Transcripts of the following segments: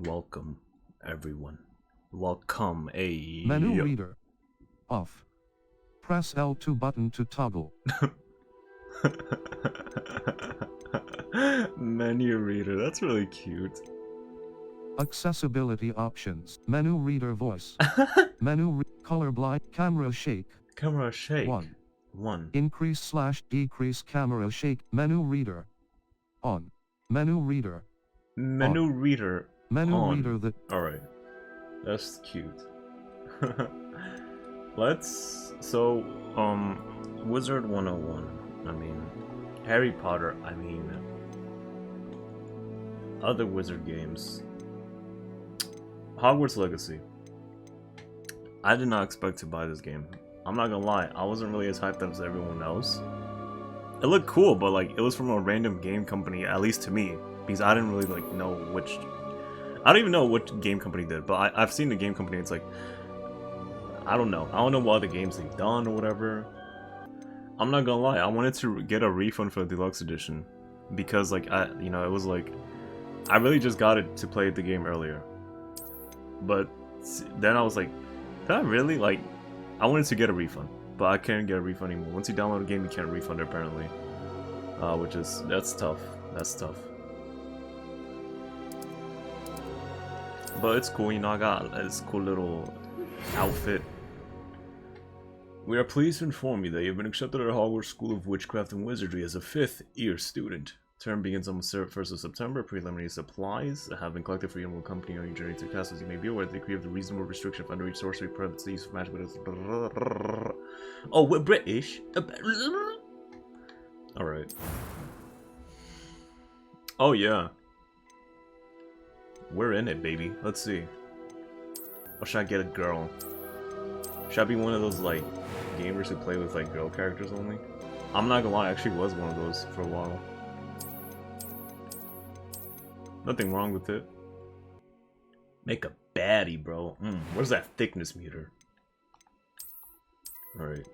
welcome, everyone. Welcome, a Menu reader. Off. Press L2 button to toggle. Menu reader. That's really cute. Accessibility options. Menu reader voice. Color blind. Camera shake. Camera shake. 1. Increase/decrease camera shake. Menu reader. On. Menu reader. Menu on. reader. Menu on. reader that. Alright. That's cute. Wizard 101. I mean, Harry Potter. I mean, other wizard games. Hogwarts Legacy. I did not expect to buy this game. I'm not gonna lie, I wasn't really as hyped as everyone else. It looked cool, but like it was from a random game company, at least to me, because I didn't really like know which. I don't even know what game company did, but I've seen the game company. It's like I don't know what other games they've done or whatever. I'm not gonna lie, I wanted to get a refund for the deluxe edition because like it was like I really just got it to play the game earlier, but then I was like, did I really like? I wanted to get a refund, but I can't get a refund anymore. Once you download a game, you can't refund it apparently, that's tough. That's tough. But it's cool, you know. I got this cool little outfit. We are pleased to inform you that you have been accepted at Hogwarts School of Witchcraft and Wizardry as a 5th-year student. Term begins on the 1st of September. Preliminary supplies have been collected for you and will accompany you on your journey to castle. As you may be aware, the decree of the reasonable restriction of underage sorcery prohibits the use of magic. Oh, we're British. Alright. Oh, yeah. We're in it, baby. Let's see. Or should I get a girl? Should I be one of those, like, gamers who play with, like, girl characters only? I'm not gonna lie, I actually was one of those for a while. Nothing wrong with it. Make a baddie, bro. Where's that thickness meter? Alright.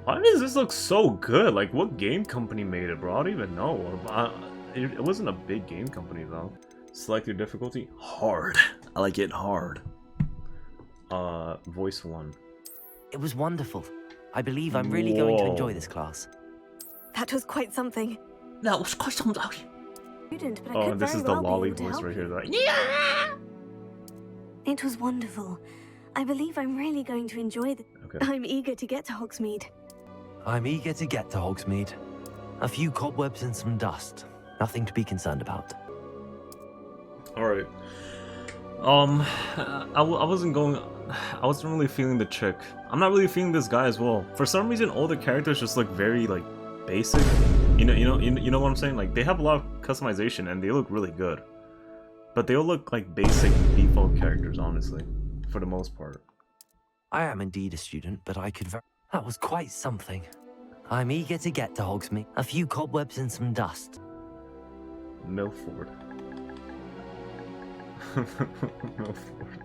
Why does this look so good? Like, what game company made it, bro? I don't even know. It wasn't a big game company, though. Select your difficulty. Hard. I like it hard. Voice 1. It was wonderful. I believe I'm really going to enjoy this class. That was quite something. That was quite something. Student, but I Oh, could and this very is the well be lolly able to voice help right you. here. Like, yeah! It was wonderful. I believe I'm really going to enjoy this. Okay. I'm eager to get to Hogsmeade. I'm eager to get to Hogsmeade. A few cobwebs and some dust. Nothing to be concerned about. Alright. I wasn't really feeling the chick. I'm not really feeling this guy as well. For some reason, all the characters just look very, like, basic. You know what I'm saying? Like, they have a lot of customization and they look really good. But they all look like basic default characters, honestly. For the most part. I am indeed a student, but I could That was quite something. I'm eager to get to Hogsmeade. A few cobwebs and some dust. Milford. Milford.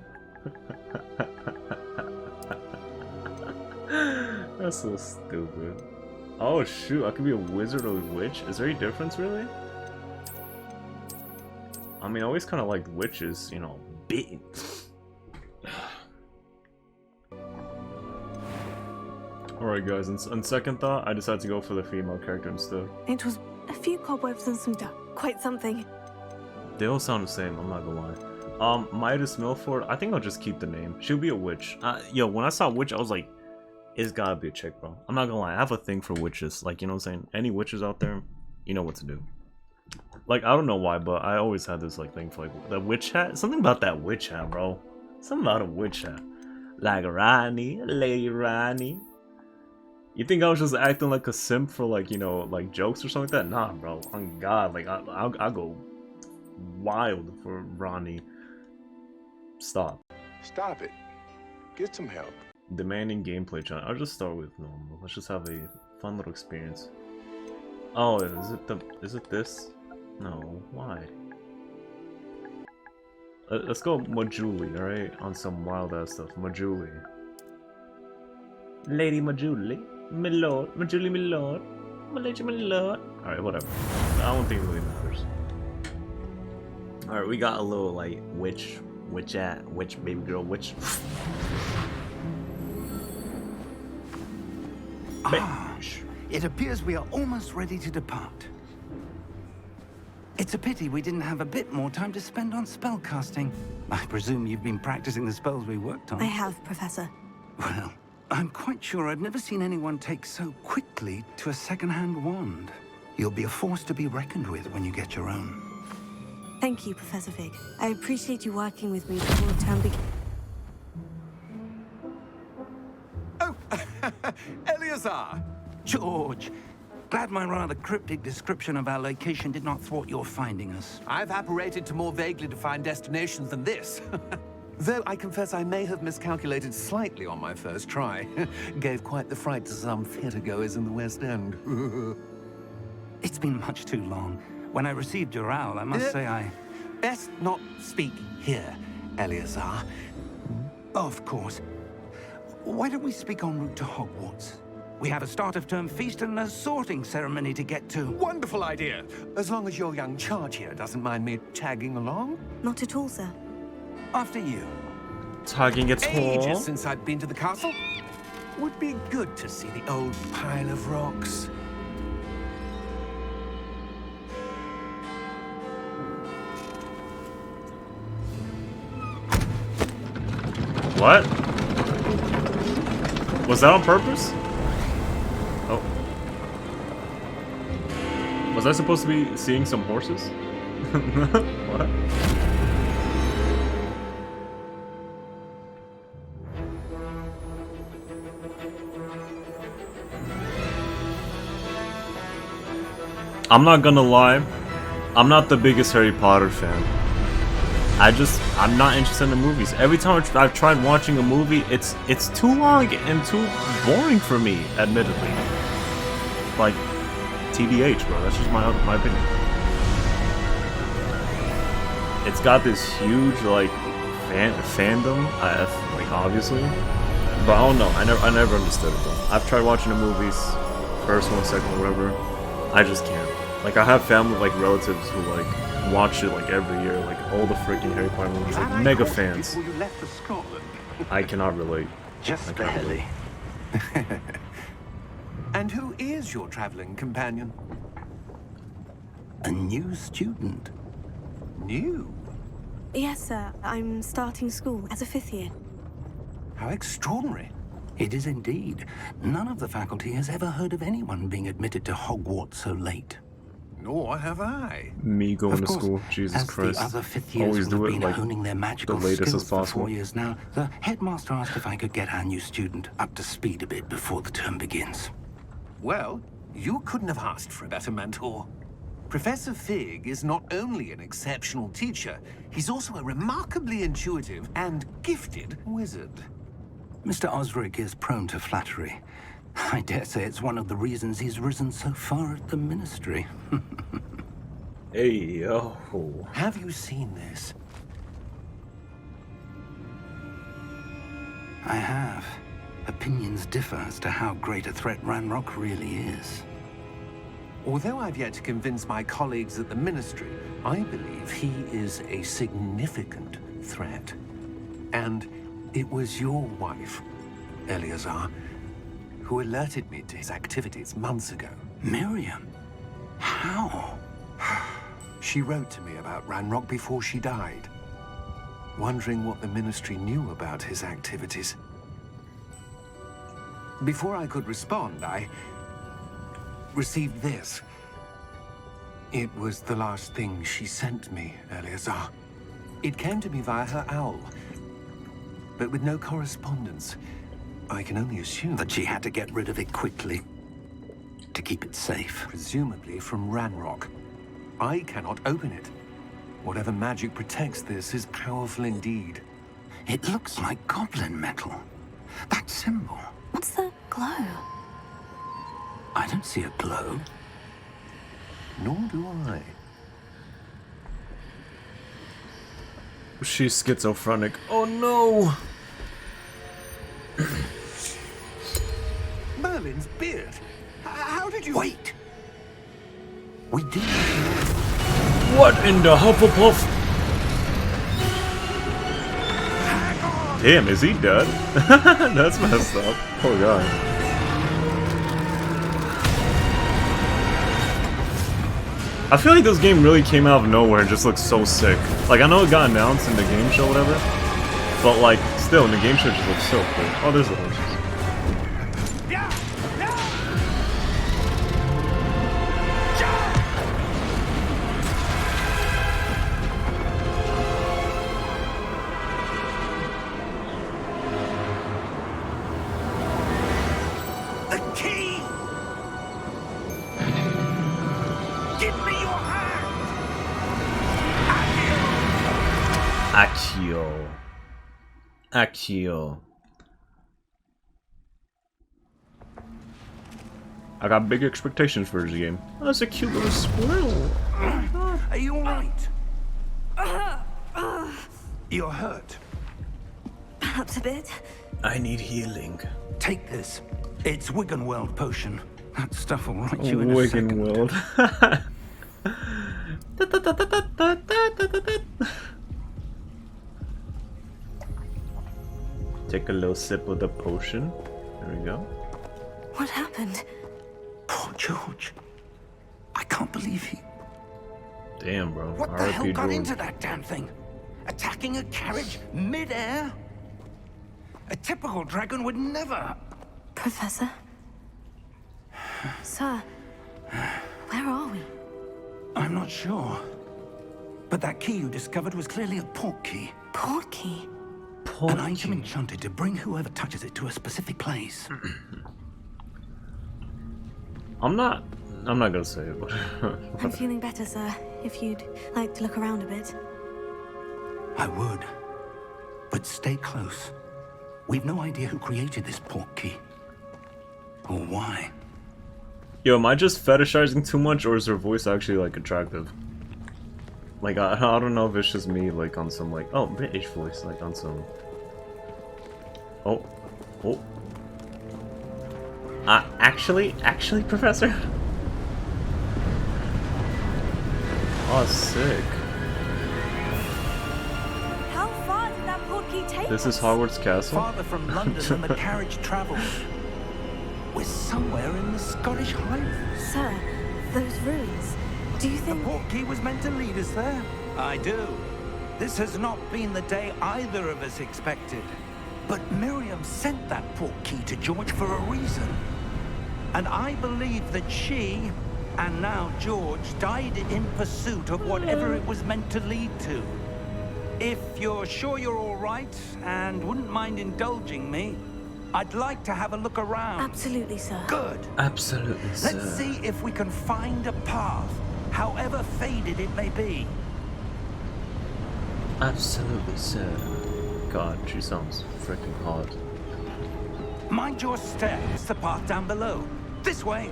That's so stupid. Oh shoot, I could be a wizard or a witch? Is there any difference really? I mean, I always kind of liked witches, you know, big. Alright guys, on second thought, I decided to go for the female character instead. It was a few cobwebs and some dust. Quite something. They all sound the same, I'm not gonna lie. Midas Milford, I think I'll just keep the name. She'll be a witch. Yo, when I saw witch, I was like, it's gotta be a chick, bro. I'm not gonna lie, I have a thing for witches. Like, you know what I'm saying? Any witches out there, you know what to do. Like, I don't know why, but I always had this, like, thing for, like, the witch hat. Something about that witch hat, bro. Something about a witch hat. Like Ronnie, Lady Ronnie. You think I was just acting like a simp for, like, you know, like, jokes or something like that? Nah, bro. On God, like, I'll go wild for Ronnie. Stop. Stop it. Get some help. Demanding gameplay challenge. I'll just start with normal. Let's just have a fun little experience. Oh, is it this? No, why? Let's go Majuli, alright? On some wild ass stuff. Majuli. Lady Majuli. My lord. Majuli, my lord. My lady, my lord. Alright, whatever. I don't think it really matters. Alright, we got a little like witch baby girl, witch. It appears we are almost ready to depart. It's a pity we didn't have a bit more time to spend on spellcasting. I presume you've been practicing the spells we worked on. I have, Professor. Well, I'm quite sure I've never seen anyone take so quickly to a second-hand wand. You'll be a force to be reckoned with when you get your own. Thank you, Professor Fig. I appreciate you working with me before the term begins. Oh, Eleazar! George, glad my rather cryptic description of our location did not thwart your finding us. I've apparated to more vaguely defined destinations than this. Though I confess I may have miscalculated slightly on my first try. Gave quite the fright to some theatergoers in the West End. It's been much too long. When I received your owl, I must say I... Best not speak here, Eleazar. Of course. Why don't we speak en route to Hogwarts? We have a start-of-term feast and a sorting ceremony to get to. Wonderful idea. As long as your young charge here doesn't mind me tagging along. Not at all, sir. After you. Tagging its hole. Ages since I've been to the castle. Would be good to see the old pile of rocks. What? Was that on purpose? Oh. Was I supposed to be seeing some horses? What? I'm not gonna lie, I'm not the biggest Harry Potter fan. I'm not interested in the movies. Every time I've tried watching a movie, it's too long and too boring for me, admittedly. Like, TBH, bro, that's just my opinion. It's got this huge, like, fandom, like, obviously. But I don't know, I never understood it, though. I've tried watching the movies, first one, second one, whatever. I just can't. Like, I have family, like, relatives who, like, watch it, like, every year. Like, all the freaking Harry Potter movies. Like, mega fans. Before you left for Scotland. I cannot relate. Just I can't barely. And who is your traveling companion? A new student. New? Yes, sir. I'm starting school as a 5th year. How extraordinary. It is indeed. None of the faculty has ever heard of anyone being admitted to Hogwarts so late. Nor have I. Me going Of to course, school, Jesus as Christ. the other 5th years Always will do have it, been like, honing their magical the latest skills as for possible. 4 years now, the headmaster asked if I could get our new student up to speed a bit before the term begins. Well, you couldn't have asked for a better mentor. Professor Fig is not only an exceptional teacher, he's also a remarkably intuitive and gifted wizard. Mr. Osric is prone to flattery. I dare say it's one of the reasons he's risen so far at the ministry. Hey, yo. Have you seen this? I have. Opinions differ as to how great a threat Ranrock really is. Although I've yet to convince my colleagues at the Ministry, I believe he is a significant threat. And it was your wife, Eleazar, who alerted me to his activities months ago. Miriam? How? She wrote to me about Ranrock before she died, wondering what the Ministry knew about his activities. Before I could respond, I received this. It was the last thing she sent me, Eleazar. It came to me via her owl, but with no correspondence. I can only assume That she had to get rid of it quickly to keep it safe. presumably from Ranrock. I cannot open it. Whatever magic protects this is powerful indeed. It looks like goblin metal. That symbol. What's the glow? I don't see a glow. Nor do I. She's schizophrenic. Oh no! Merlin's beard. How did you... Wait! We do. What in the Hufflepuff? Damn, is he dead? That's messed up. Poor guy. I feel like this game really came out of nowhere and just looks so sick. Like, I know it got announced in the game show, whatever, but like, still, in the game show it just looks so cool. Oh, there's the horses. Accio. I got big expectations for this game. Oh, that's a cute little squirrel. Are you alright? You're hurt. Perhaps a bit. I need healing. Take this. It's Wiggenweld potion. That stuff will right you in a second. Wiggenweld. Take a little sip of the potion. There we go. What happened? Poor George. I can't believe he... Damn, bro. What the hell got George. into that damn thing? Attacking a carriage mid-air? A typical dragon would never... Professor? Sir, where are we? I'm not sure. But that key you discovered was clearly a port key. Port key? An item enchanted to bring whoever touches it to a specific place. I'm not gonna say it, but... I'm feeling better, sir. If you'd like to look around a bit. I would. But stay close. We've no idea who created this port key. Or why. Yo, am I just fetishizing too much, or is her voice actually, like, attractive? Like, I don't know if it's just me, like, on some, like, oh, British voice, like, on some... Oh. Actually, Professor? Oh, sick. How far did that port key take This is us? Hogwarts Castle? Farther from London than the carriage travels. We're somewhere in the Scottish Highlands. Sir, those ruins. Do you The think... port key was meant to lead us there? I do. This has not been the day either of us expected. But Miriam sent that port key to George for a reason. And I believe that she, and now George, died in pursuit of whatever it was meant to lead to. If you're sure you're all right, and wouldn't mind indulging me, I'd like to have a look around. Absolutely, sir. Good. Absolutely, sir. Let's see if we can find a path, however faded it may be. Absolutely, sir. God, she sounds freaking hot. Mind your step. It's the path down below. This way.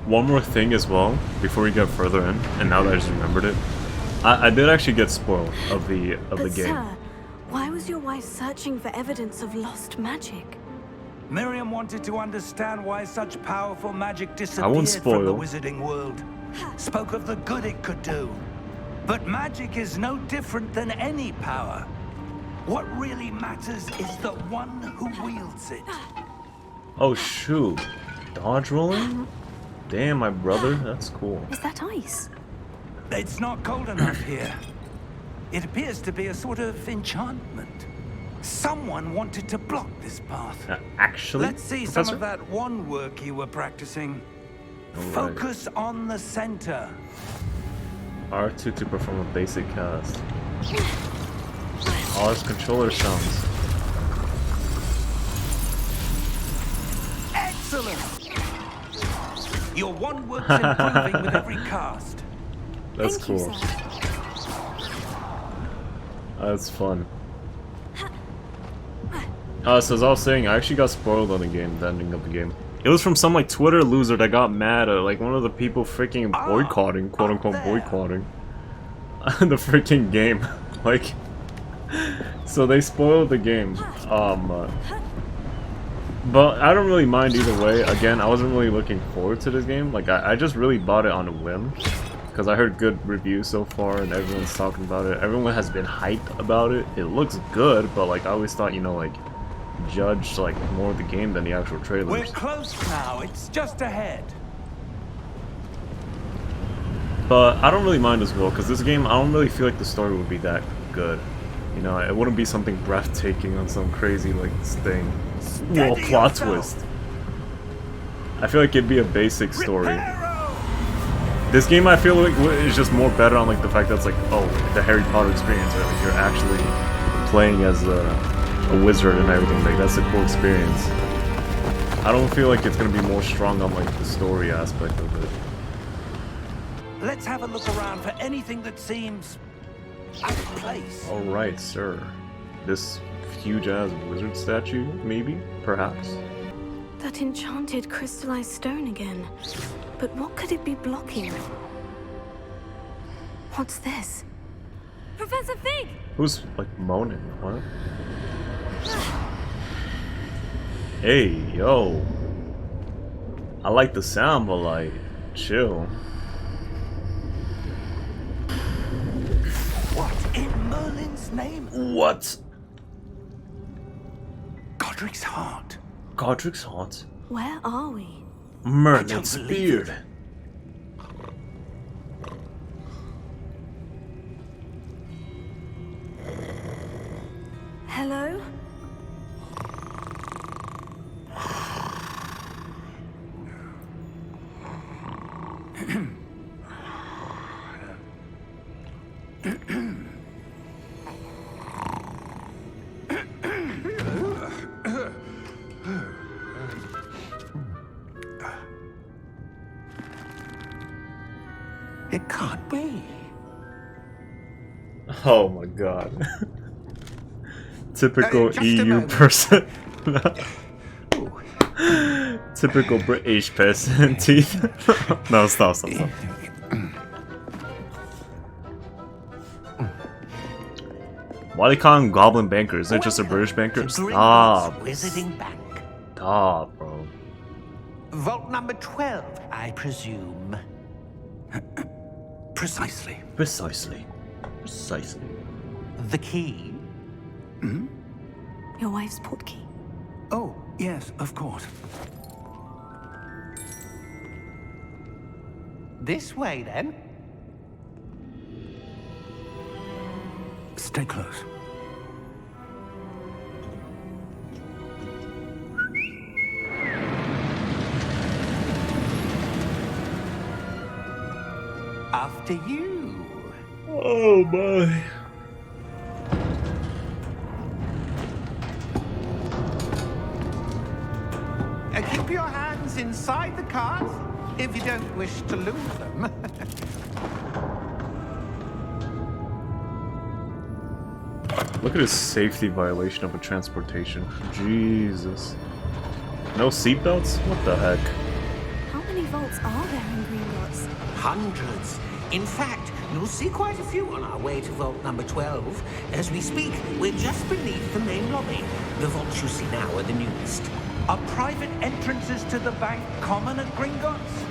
One more thing as well, before we get further in, and now that I just remembered it, I did actually get spoiled of the But game. sir, why was your wife searching for evidence of lost magic? Miriam wanted to understand why such powerful magic won't disappeared from the spoil. wizarding world. Spoke of the good it could do. But magic is no different than any power. What really matters is the one who wields it. Oh shoot. Dodge rolling? Damn, my brother. That's cool. Is that ice? It's not cold enough here. It appears to be a sort of enchantment. Someone wanted to block this path. Actually, Let's see Professor? some of that one work you were practicing. Alright. Focus on the center. R2 to perform a basic cast. All its controller sounds. Excellent! Your one work's improving with every cast. That's Thank you, cool. sir. That's fun. So as I was saying, I actually got spoiled on the game, the ending of the game. It was from some like Twitter loser that got mad at like one of the people freaking boycotting, quote unquote boycotting, the freaking game. Like, so they spoiled the game. But I don't really mind either way. Again, I wasn't really looking forward to this game. Like, I just really bought it on a whim. because I heard good reviews so far, and everyone's talking about it. Everyone has been hyped about it. It looks good, but like I always thought, you know, like judged like more of the game than the actual We're trailers. close now. It's just ahead. But I don't really mind as well, because this game, I don't really feel like the story would be that good. You know, it wouldn't be something breathtaking on some crazy like thing. Whoa, plot twist. I feel like it'd be a basic story. This game, I feel like, is just more better on like the fact that it's like, oh, the Harry Potter experience, right? Like you're actually playing as a wizard and everything. Like that's a cool experience. I don't feel like it's gonna be more strong on like the story aspect of it. Let's have a look around for anything that seems out of place. All right, sir. This huge-ass wizard statue, maybe, perhaps. That enchanted crystallized stone again. But what could it be blocking? What's this? Professor Fig! Who's like moaning? What? Hey, yo. I like the sound, but like, chill. What in Merlin's name? What? Godric's heart. Godric's heart? Where are we? Merlin's believe it. beard. Hello? It can't be. Oh my god. Typical Just a EU moment. person. Typical British person teeth. No, stop. Why they call them goblin bankers? Is it just a British banker? Stop. Wizarding Bank. Stop, bro. Vault number 12, I presume. Precisely. Precisely. The key? Your wife's portkey. Oh, yes, of course. This way, then. Stay close. After you. Oh my. Keep your hands inside the cart if you don't wish to lose them. Look at this safety violation of a transportation. Jesus. No seatbelts? What the heck? How many vaults are there in Gringotts? Hundreds. In fact, you'll see quite a few on our way to vault number 12. As we speak, we're just beneath the main lobby. The vaults you see now are the newest. Are private entrances to the bank common at Gringotts?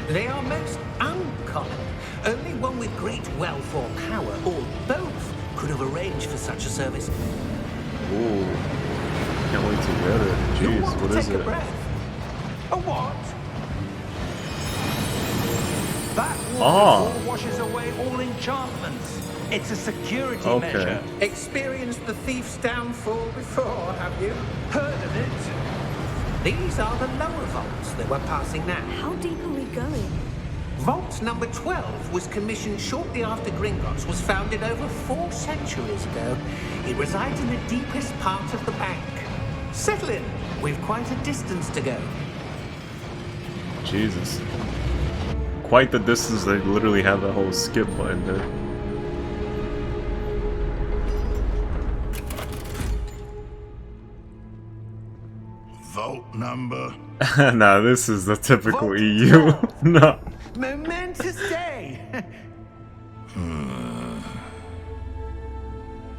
They are most uncommon. Only one with great wealth or power, or both, could have arranged for such a service. Ooh. Can't wait to get it. You'll Jeez, want what to is take a it? breath. A what? That Ah. waterfall washes away all enchantments. It's a security Okay. measure. Experienced the thief's downfall before, have you? Heard of it? These are the lower vaults that we're passing now. How deep are we going? Vault number 12 was commissioned shortly after Gringotts was founded over 4 centuries ago. It resides in the deepest part of the bank. Settle in. We've quite a distance to go. Jesus. Quite the distance, they literally have a whole skip button there. Vote number. Nah, this is the typical Vote EU. No. Momentous day.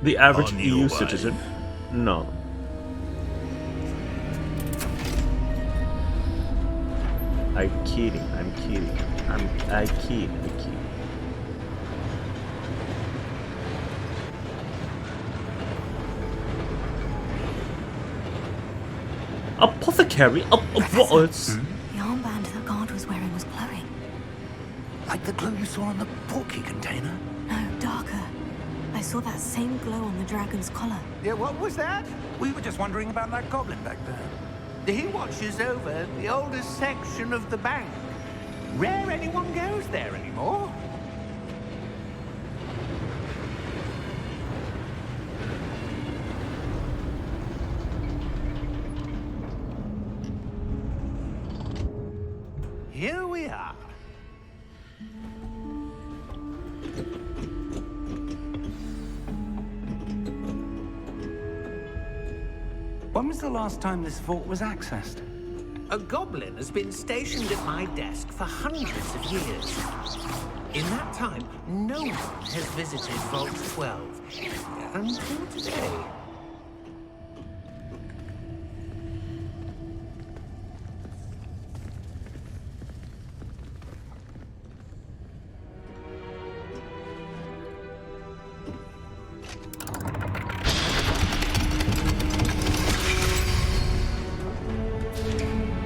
The average On your EU way. citizen? No. I'm kidding. I kid. Apothecary? What? The armband that guard was wearing was glowing. Like the glow you saw on the porky container? No, darker. I saw that same glow on the dragon's collar. Yeah, what was that? We were just wondering about that goblin back there. He watches over the oldest section of the bank. Rare anyone goes there anymore. Here we are. When was the last time this vault was accessed? A goblin has been stationed at my desk for hundreds of years. In that time, no one has visited Vault 12. Until today.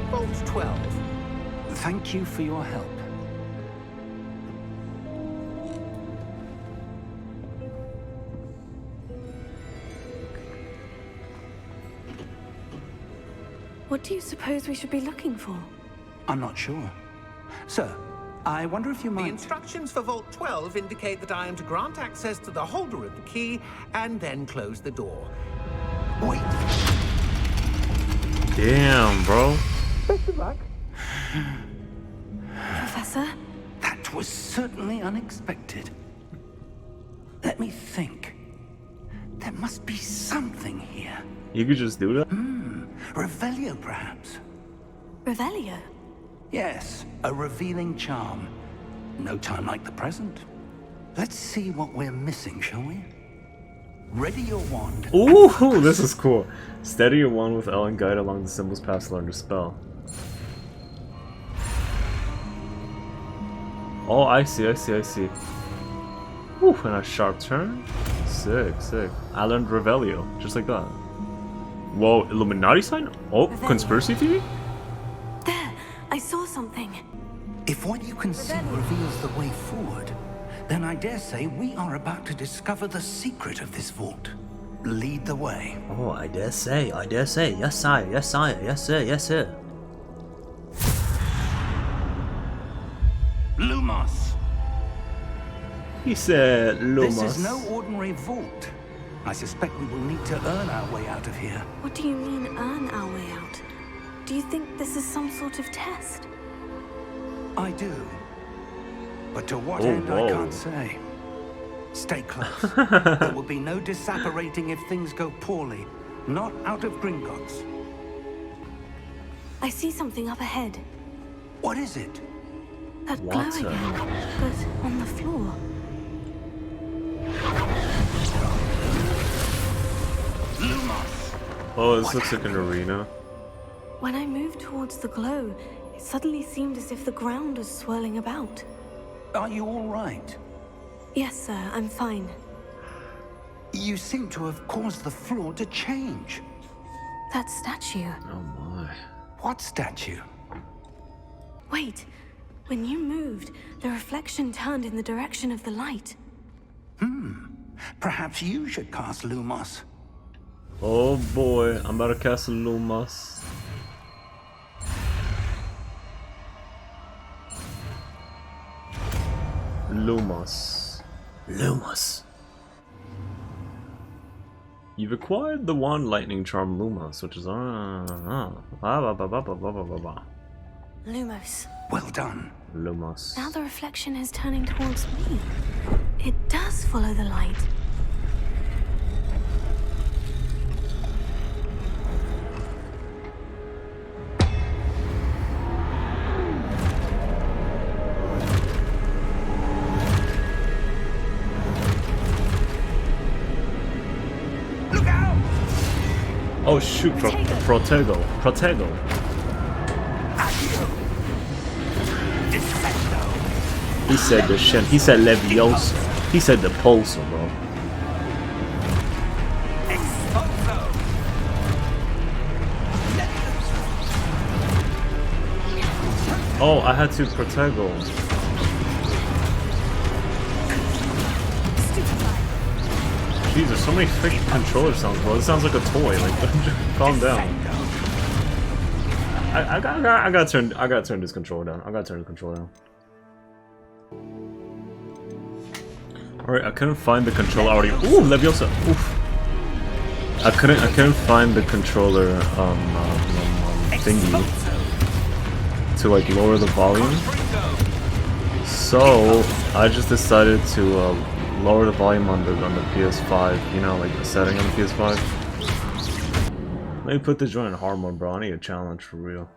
Vault 12. Thank you for your help. What do you suppose we should be looking for? I'm not sure. Sir, I wonder if you The might... instructions for Vault 12 indicate that I am to grant access to the holder of the key and then close the door. Wait. Damn, bro. Best of luck. Professor? That was certainly unexpected. Let me think. There must be something here. You could just do that? Revelio, perhaps? Revelio? Yes, a revealing charm. No time like the present. Let's see what we're missing, shall we? Ready your wand. Ooh, this is cool. Steady your wand with L and guide along the symbol's path to learn your spell. Oh, I see. Ooh, and a sharp turn. Sick. I learned Revelio, just like that. Whoa, Illuminati sign? Oh, conspiracy theory? There! I saw something. If what you can see reveals the way forward, then I dare say we are about to discover the secret of this vault. Lead the way. Oh, I dare say. Yes, sir. Lumos! He said Lumos. This is no ordinary vault. I suspect we will need to earn our way out of here. What do you mean, earn our way out? Do you think this is some sort of test? I do. But to what Oh, end, I whoa. can't say. Stay close. There will be no disapparating if things go poorly. Not out of Gringotts. I see something up ahead. What is it? That glow Water. again, but on the floor. Lumos! Oh, this looks like an arena. When I moved towards the glow, it suddenly seemed as if the ground was swirling about. Are you all right? Yes, sir, I'm fine. You seem to have caused the floor to change. That statue. Oh my. What statue? Wait, when you moved, the reflection turned in the direction of the light. Perhaps you should cast Lumos. Oh boy, I'm about to cast a Lumos. Lumos. You've acquired the wand lightning charm Lumos, which is Lumos. Well done. Lumos. Now the reflection is turning towards me. It does follow the light. Look out! Oh shoot, Protego. He said the shit. He said Leviosa. He said the Pulsar, bro. Oh, I had to Protego. Jesus, so many freaking controller sounds, bro. This sounds like a toy. Like, calm down. I gotta turn this controller down. I gotta turn the controller down. Alright, I couldn't find the controller already. Ooh, Leviosa. Oof. I couldn't find the controller thingy to like lower the volume. So I just decided to lower the volume on the PS5. You know, like the setting on the PS5. Let me put this joint in hard mode, bro. I need a challenge for real.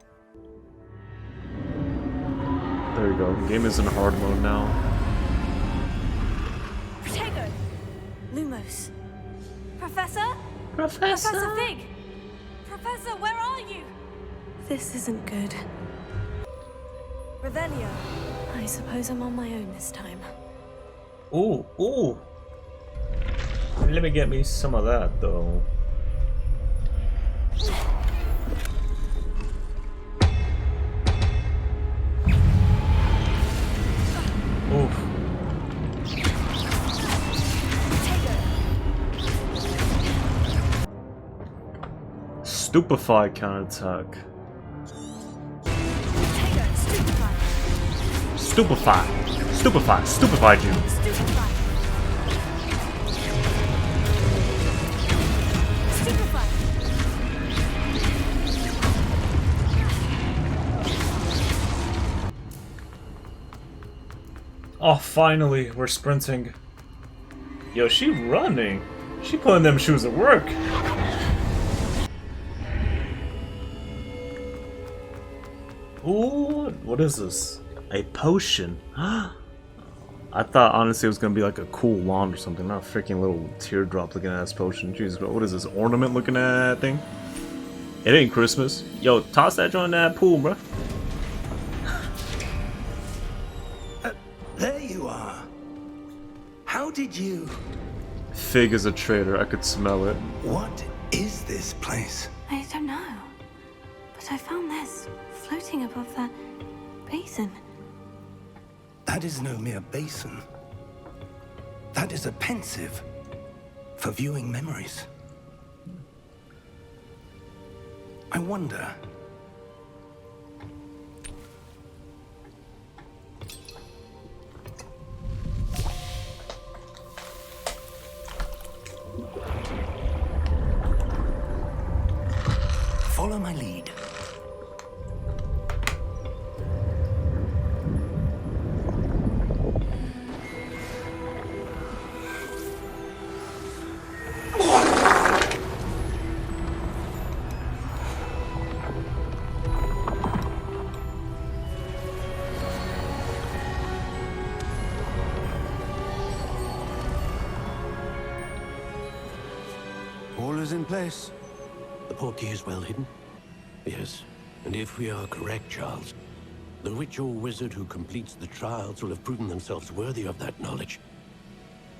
There we go. The game is in hard mode now. Protego! Lumos! Professor? Professor! Professor Fig! Professor, where are you? This isn't good. Revelio. I suppose I'm on my own this time. Ooh, ooh! Let me get me some of that, though. Oof. Stupefy counterattack. Stupefy. Stupefy. Stupefied you. Oh, finally, we're sprinting. Yo, she running. She putting them shoes to work. Ooh, what is this? A potion. I thought honestly it was gonna be like a cool wand or something, not a freaking little teardrop looking at this potion. Jesus, what is this ornament looking at that thing? It ain't Christmas. Yo, toss that joint in that pool, bro. There you are. How did you... Fig is a traitor, I could smell it. What is this place? I don't know. But I found this floating above that basin. That is no mere basin. That is a pensive for viewing memories. I wonder... Follow my lead. All is in place. The portkey is well hidden? Yes. And if we are correct, Charles, the witch or wizard who completes the trials will have proven themselves worthy of that knowledge.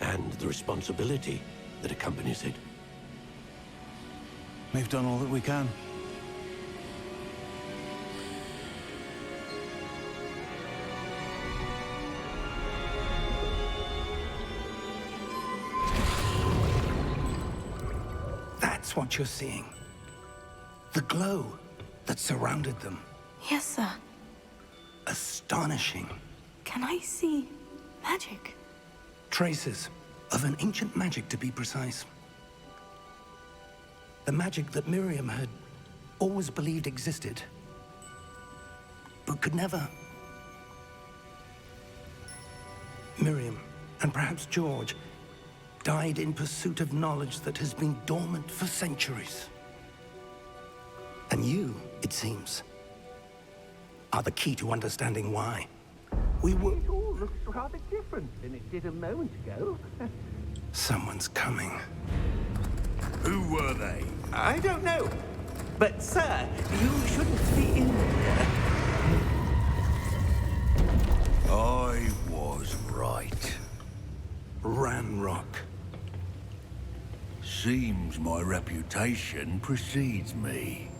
And the responsibility that accompanies it. We've done all that we can. That's what you're seeing. The glow that surrounded them. Yes, sir. Astonishing. Can I see magic? Traces of an ancient magic, to be precise. The magic that Miriam had always believed existed, but could never. Miriam, and perhaps George, died in pursuit of knowledge that has been dormant for centuries. And you, it seems, are the key to understanding why. We were... It all looks rather different than it did a moment ago. Someone's coming. Who were they? I don't know. But, sir, you shouldn't be in here. I was right. Ranrock. Seems my reputation precedes me.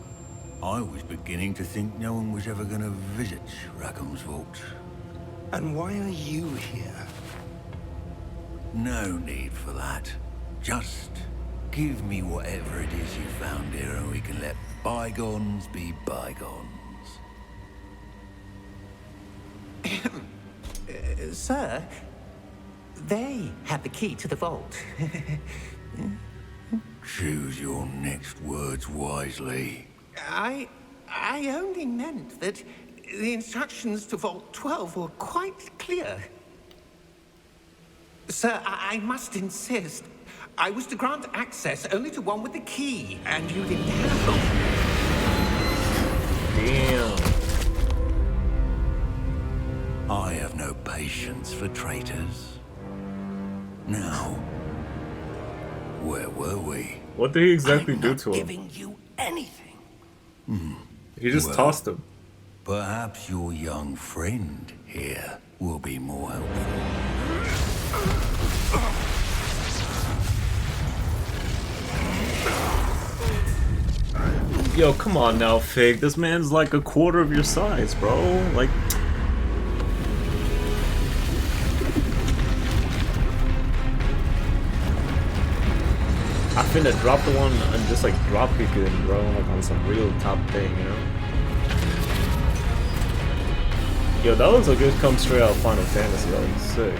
I was beginning to think no one was ever going to visit Rackham's vault. And why are you here? No need for that. Just give me whatever it is you found here and we can let bygones be bygones. Sir, they have the key to the vault. Choose your next words wisely. I only meant that the instructions to Vault 12 were quite clear. Sir, I must insist. I was to grant access only to one with the key, and you didn't have them. Damn. I have no patience for traitors. Now, where were we? What did he exactly do to him? Giving you anything. He just tossed him. Perhaps your young friend here will be more helpful. Yo, come on now, Fig. This man's like a quarter of your size, bro. Like... I finna drop the one and just like drop kick it, bro, like on some real top thing, you know? Yo, that looks like it comes straight out of Final Fantasy, like sick.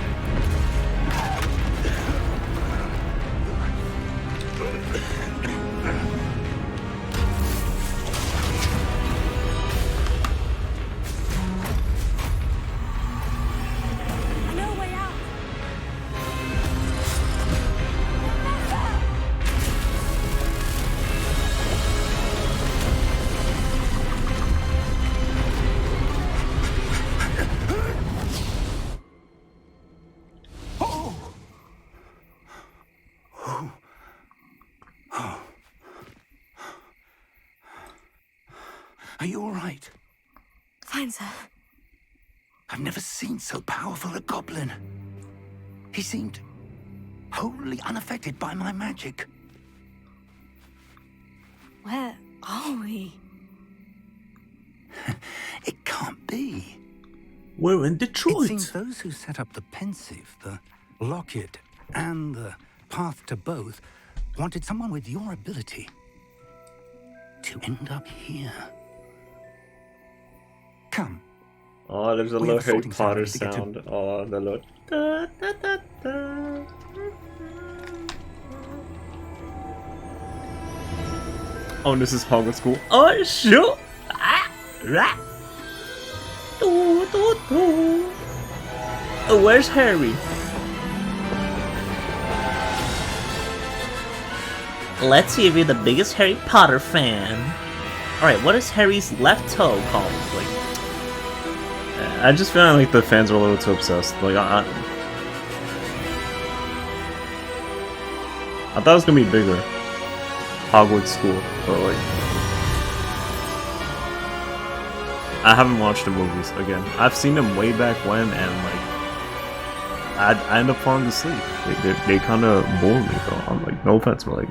No way out. Are you all right? Fine, sir. I've never seen so powerful a goblin. He seemed wholly unaffected by my magic. Where are we? It can't be. We're in It Detroit. seems those who set up the pensive, the locket, and the path to both wanted someone with your ability to end up here. Come. Oh, there's a We little have a Harry sorting Potter ceremony to get sound. Oh, the little... Da, da, da, da. Oh, this is Hogwarts School. Oh, sure. Ah, rah. Do, do, do. Oh, where's Harry? Let's see if you're the biggest Harry Potter fan. Alright, what is Harry's left toe called? Like, I just feel like the fans are a little too obsessed. Like, I thought it was gonna be bigger. Hogwarts School, but like, I haven't watched the movies again. I've seen them way back when, and like, I end up falling asleep. They kind of bore me, though. I'm like, no offense, but like.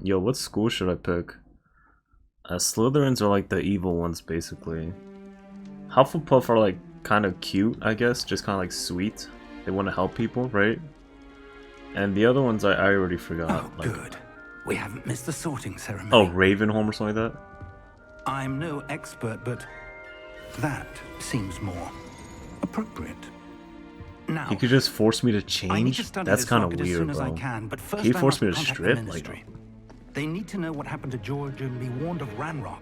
Yo, what school should I pick? Slytherins are like the evil ones, basically. Hufflepuff are like kind of cute, I guess, just kind of like sweet. They want to help people, right? And the other ones I already forgot. Oh, like, good. We haven't missed the sorting ceremony. oh, Ravenholm or something like that? I'm no expert, but that seems more appropriate. Now, He could just force me to I need change? to study That's this kind of rocket as weird, soon as I bro. can, but first He I forced must me to contact the strip? Like, ministry. They need to know what happened to George and be warned of Ranrock.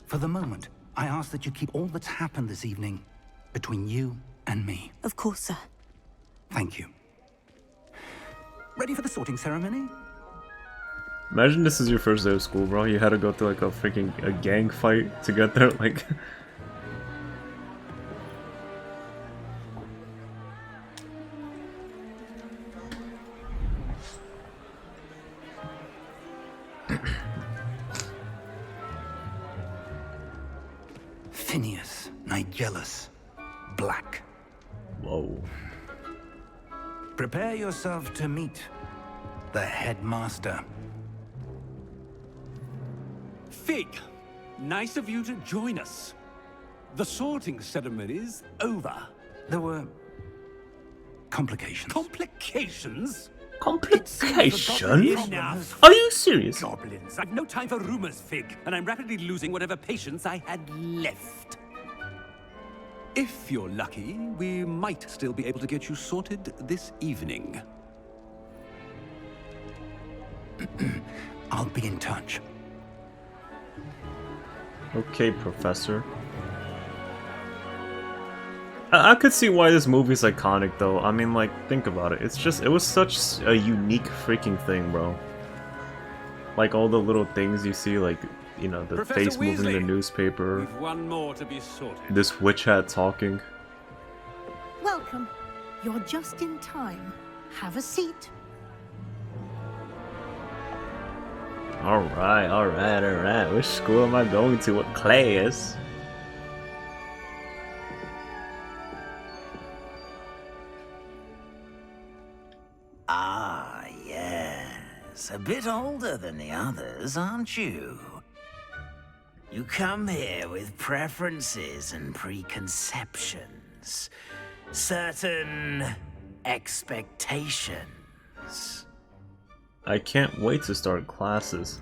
For the moment, I ask that you keep all that's happened this evening between you and me. Of course, sir. Thank you. Ready for the sorting ceremony? imagine this is your first day of school, bro. You had to go through like a freaking gang fight to get there, like... Phineas, Nigellus, Black, Whoa. Prepare yourself to meet the headmaster. Fig, nice of you to join us. The sorting ceremony's over. There were complications. Complications? Complications? Enough. Are you serious? Goblins. I've no time for rumors, Fig, and I'm rapidly losing whatever patience I had left. If you're lucky, we might still be able to get you sorted this evening. I'll be in touch. Okay, Professor. I could see why this movie's iconic, though. I mean, like, think about it. It was such a unique freaking thing, bro. Like, all the little things you see, like, you know, the Professor face moving in the Weasley, newspaper. We've one more to be sorted. This witch hat talking. Welcome. You're just in time. Have a seat. Alright, alright, alright. Which school am I going to? What class? Ah, yes. A bit older than the others, aren't you? You come here with preferences and preconceptions. Certain expectations. I can't wait to start classes.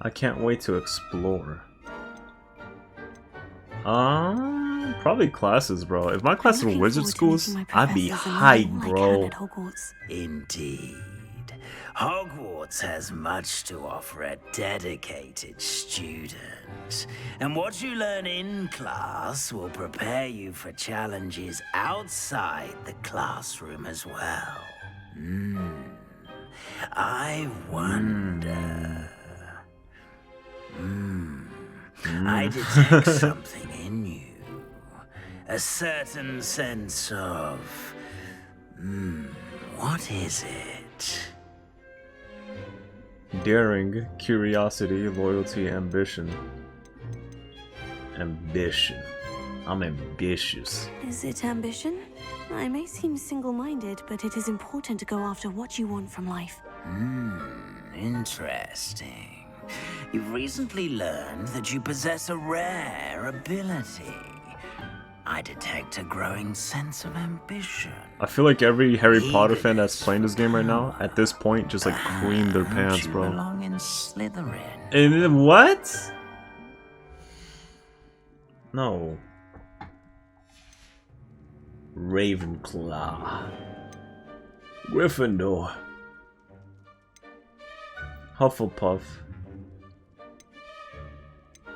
I can't wait to explore. Probably classes, bro. If my classes were wizard schools, I'd be hyped, bro. Indeed. Hogwarts has much to offer a dedicated student. And what you learn in class will prepare you for challenges outside the classroom as well. I wonder... I detect something in you. A certain sense of... what is it? Daring, curiosity, loyalty, ambition. Ambition. I'm ambitious. Is it ambition? I may seem single-minded, but it is important to go after what you want from life. Interesting. You've recently learned that you possess a rare ability. I detect a growing sense of ambition. I feel like every Harry Potter fan that's playing this game right now, at this point, just like creamed their pants, You bro. belong in Slytherin. And what? No. Ravenclaw. Gryffindor. Hufflepuff.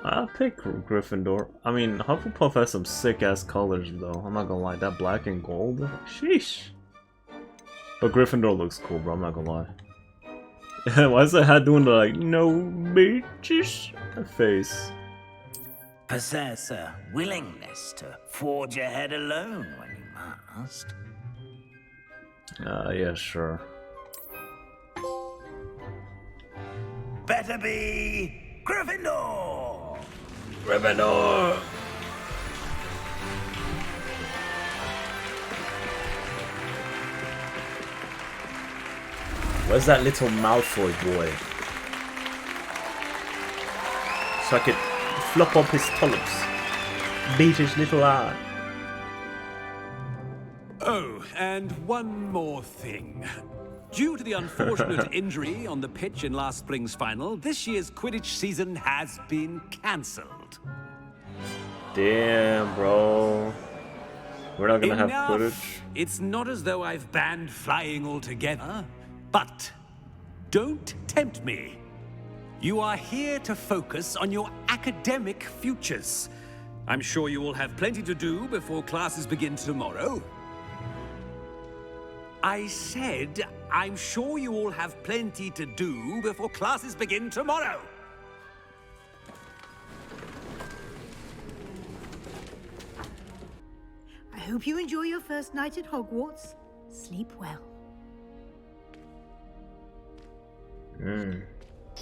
I'll pick Gryffindor. I mean, Hufflepuff has some sick-ass colors, though. I'm not gonna lie. That black and gold? Sheesh. But Gryffindor looks cool, bro. I'm not gonna lie. Why is that hat doing the, like, no bitches face? Possess a willingness to forge ahead alone when you must. Yeah, sure. Better be Gryffindor! Gryffindor! Where's that little Malfoy boy? So I could flop up his tullops. Beat his little eye. Oh, and one more thing. Due to the unfortunate injury on the pitch in last spring's final, this year's Quidditch season has been cancelled. Damn, bro. We're not gonna have Quidditch. It's not as though I've banned flying altogether, but don't tempt me. You are here to focus on your academic futures. I'm sure you will have plenty to do before classes begin tomorrow. I said, I'm sure you all have plenty to do before classes begin tomorrow. I hope you enjoy your first night at Hogwarts. Sleep well.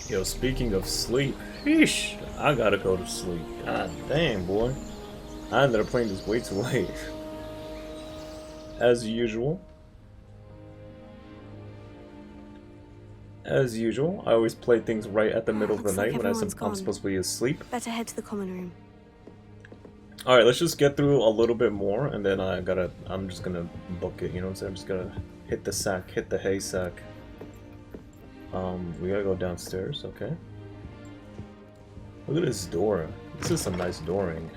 Yo, speaking of sleep, sheesh, I gotta go to sleep. God damn, boy. I ended up playing this way too late. as usual. As usual, I always play things right at the middle of the Looks like night when I'm everyone's supposed to be asleep. Better head to the common room. Alright, let's just get through a little bit more, and then I'm just gonna book it, you know what I'm saying? I'm just gonna hit the sack, hit the hay sack. We gotta go downstairs, okay. Look at this door. This is some nice dooring.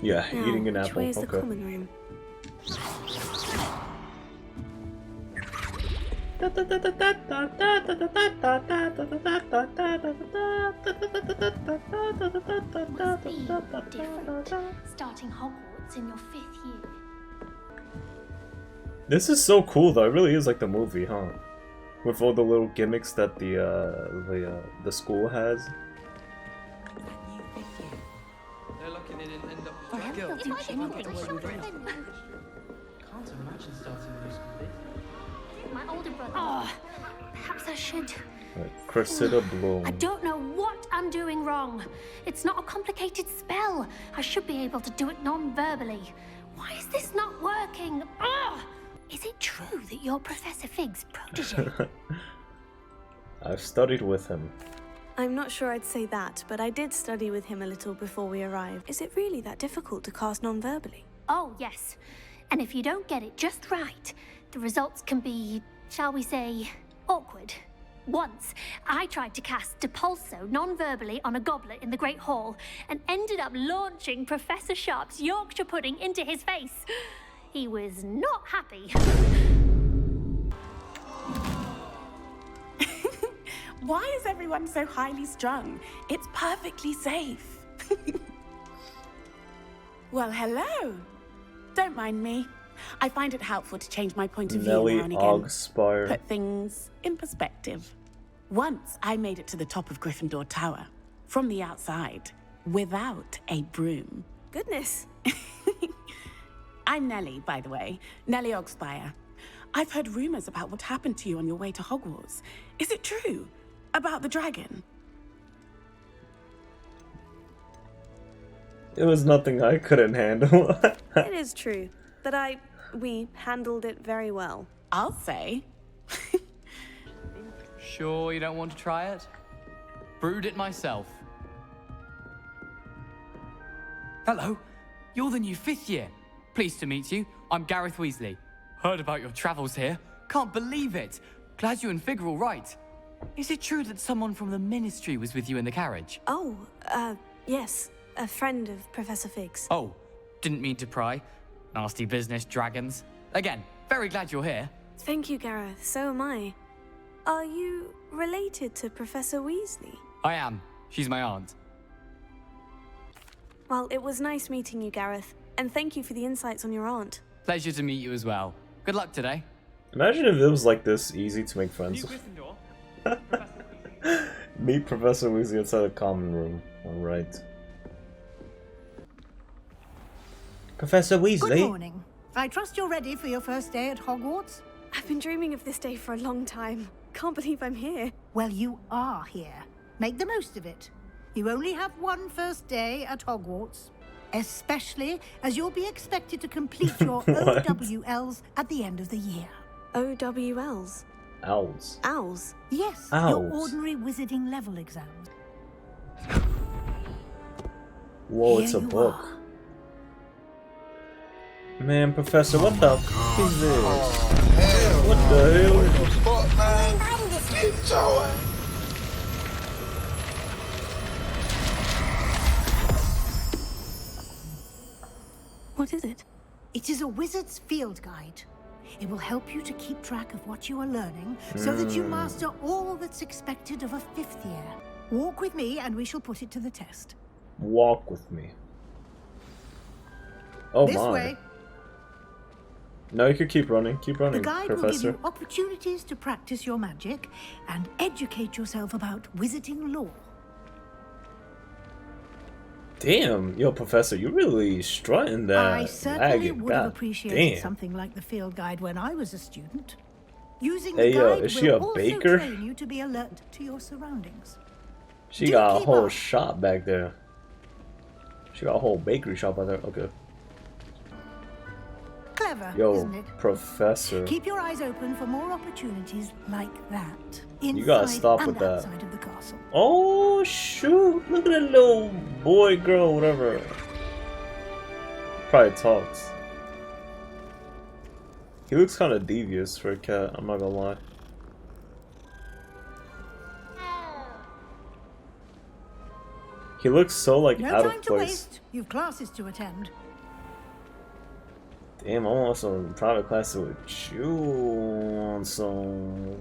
Yeah, Now, eating an which apple, way is the okay. common room? Starting Hogwarts in your 5th year. This is so cool though. It really is like the movie, huh? With all the little gimmicks that the school has. They're lucky they didn't end up with Well, that girl. they'll do anything to show them. Can't imagine starting new school this. My older brother. Oh, perhaps I should. Cressida Bloom. I don't know what I'm doing wrong. It's not a complicated spell. I should be able to do it non-verbally. Why is this not working? Ah! Is it true that you're Professor Fig's protege? I've studied with him. I'm not sure I'd say that, but I did study with him a little before we arrived. Is it really that difficult to cast non-verbally? Oh, yes. And if you don't get it just right, the results can be, shall we say, awkward. Once, I tried to cast Depulso non-verbally on a goblet in the Great Hall and ended up launching Professor Sharp's Yorkshire pudding into his face. He was not happy. Why is everyone so highly strung? It's perfectly safe. Well, hello. Don't mind me. I find it helpful to change my point of view Nelly now and again. Ogspire. Put things in perspective. Once I made it to the top of Gryffindor Tower, from the outside, without a broom. Goodness. I'm Nelly, by the way. Nelly Ogspire. I've heard rumors about what happened to you on your way to Hogwarts. Is it true? About the dragon? It was nothing I couldn't handle. It is true, but we handled it very well. I'll say. Sure you don't want to try it? Brewed it myself. Hello, you're the new 5th year. Pleased to meet you. I'm Gareth Weasley. Heard about your travels here. Can't believe it. Glad you and Fig are all right. Is it true that someone from the Ministry was with you in the carriage? Oh, yes. A friend of Professor Fig's. Oh, didn't mean to pry. Nasty business, dragons. Again, very glad you're here. Thank you, Gareth. So am I. Are you related to Professor Weasley? I am. She's my aunt. Well, it was nice meeting you, Gareth. And thank you for the insights on your aunt. Pleasure to meet you as well. Good luck today. Imagine if it was like this easy to make friends. Meet Professor Weasley outside the common room. Alright. Professor Weasley? Good morning. I trust you're ready for your first day at Hogwarts? I've been dreaming of this day for a long time. Can't believe I'm here. Well, you are here. Make the most of it. You only have one first day at Hogwarts. Especially as you'll be expected to complete your OWLs at the end of the year. OWLs? Owls. Owls? Yes, Owls. your ordinary wizarding level exams. Whoa, Here it's a you book. are. Man, Professor, what the f is this? What the hell? What is it? It is a wizard's field guide. It will help you to keep track of what you are learning so that you master all that's expected of a 5th year. Walk with me and we shall put it to the test. Walk with me. Oh This my. way. No, you could keep running, The guide will give Professor. you opportunities to practice your magic and educate yourself about wizarding lore. Damn, yo, Professor, you really strutting that. I certainly wagon. would have God appreciated damn. something like the field guide when I was a student. Using Hey, the yo, guide is she will a also baker? train you to be alert to your surroundings. She Do got a keep whole up. shop back there. She got a whole bakery shop out there. Okay. Clever, Yo, isn't it? Professor. Keep your eyes open for more opportunities like that. You gotta Inside stop and with that. outside of the castle. Oh shoot! Look at that little boy, girl, whatever. Probably talks. He looks kind of devious for a cat. I'm not gonna lie. He looks so like No out time of to place. waste. You've classes to attend. Damn, I'm also in private classes with you. So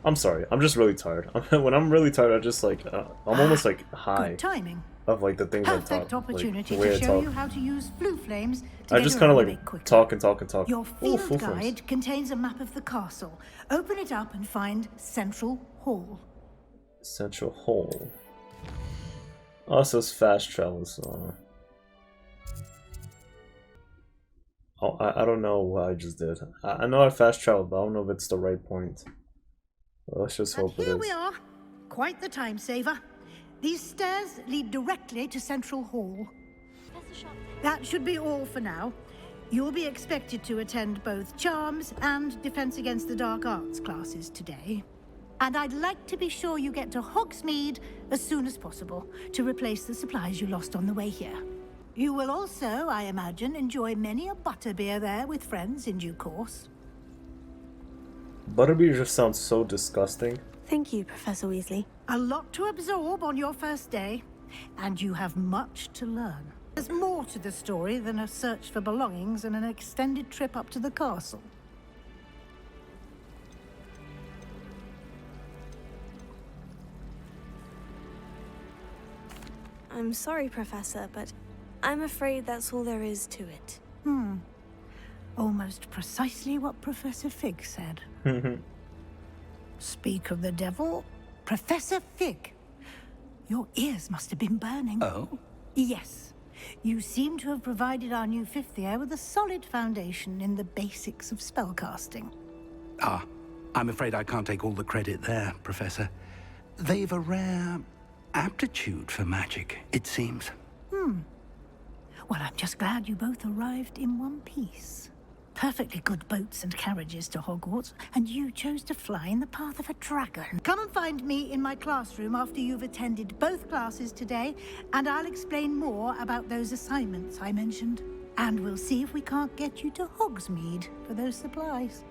I'm sorry. I'm just really tired. When I'm really tired, I just like I'm almost like high Good timing. of like the things I Perfect talk. opportunity like, the way to I show talk. you how to use flue flames to I get just kind of around a bit like quicker. talk and talk and talk. Your Ooh, field full flames. guide contains a map of the castle. Open it up and find Central Hall. Central Hall. Also, it's fast travel, so. Oh, I don't know what I just did. I know I fast traveled, but I don't know if it's the right point. Well, let's just hope it Here is. we are. Quite the time saver. These stairs lead directly to Central Hall. That should be all for now. You'll be expected to attend both Charms and Defense Against the Dark Arts classes today. And I'd like to be sure you get to Hogsmeade as soon as possible to replace the supplies you lost on the way here. You will also, I imagine, enjoy many a butterbeer there with friends in due course. Butterbeer just sounds so disgusting. Thank you, Professor Weasley. A lot to absorb on your first day, and you have much to learn. There's more to the story than a search for belongings and an extended trip up to the castle. I'm sorry, Professor, but I'm afraid that's all there is to it. Almost precisely what Professor Fig said. Speak of the devil, Professor Fig. Your ears must have been burning. Oh? Yes. You seem to have provided our new fifth year with a solid foundation in the basics of spellcasting. Ah, I'm afraid I can't take all the credit there, Professor. They've a rare aptitude for magic, it seems. Well, I'm just glad you both arrived in one piece. Perfectly good boats and carriages to Hogwarts, and you chose to fly in the path of a dragon. Come and find me in my classroom after you've attended both classes today, and I'll explain more about those assignments I mentioned. And we'll see if we can't get you to Hogsmeade for those supplies.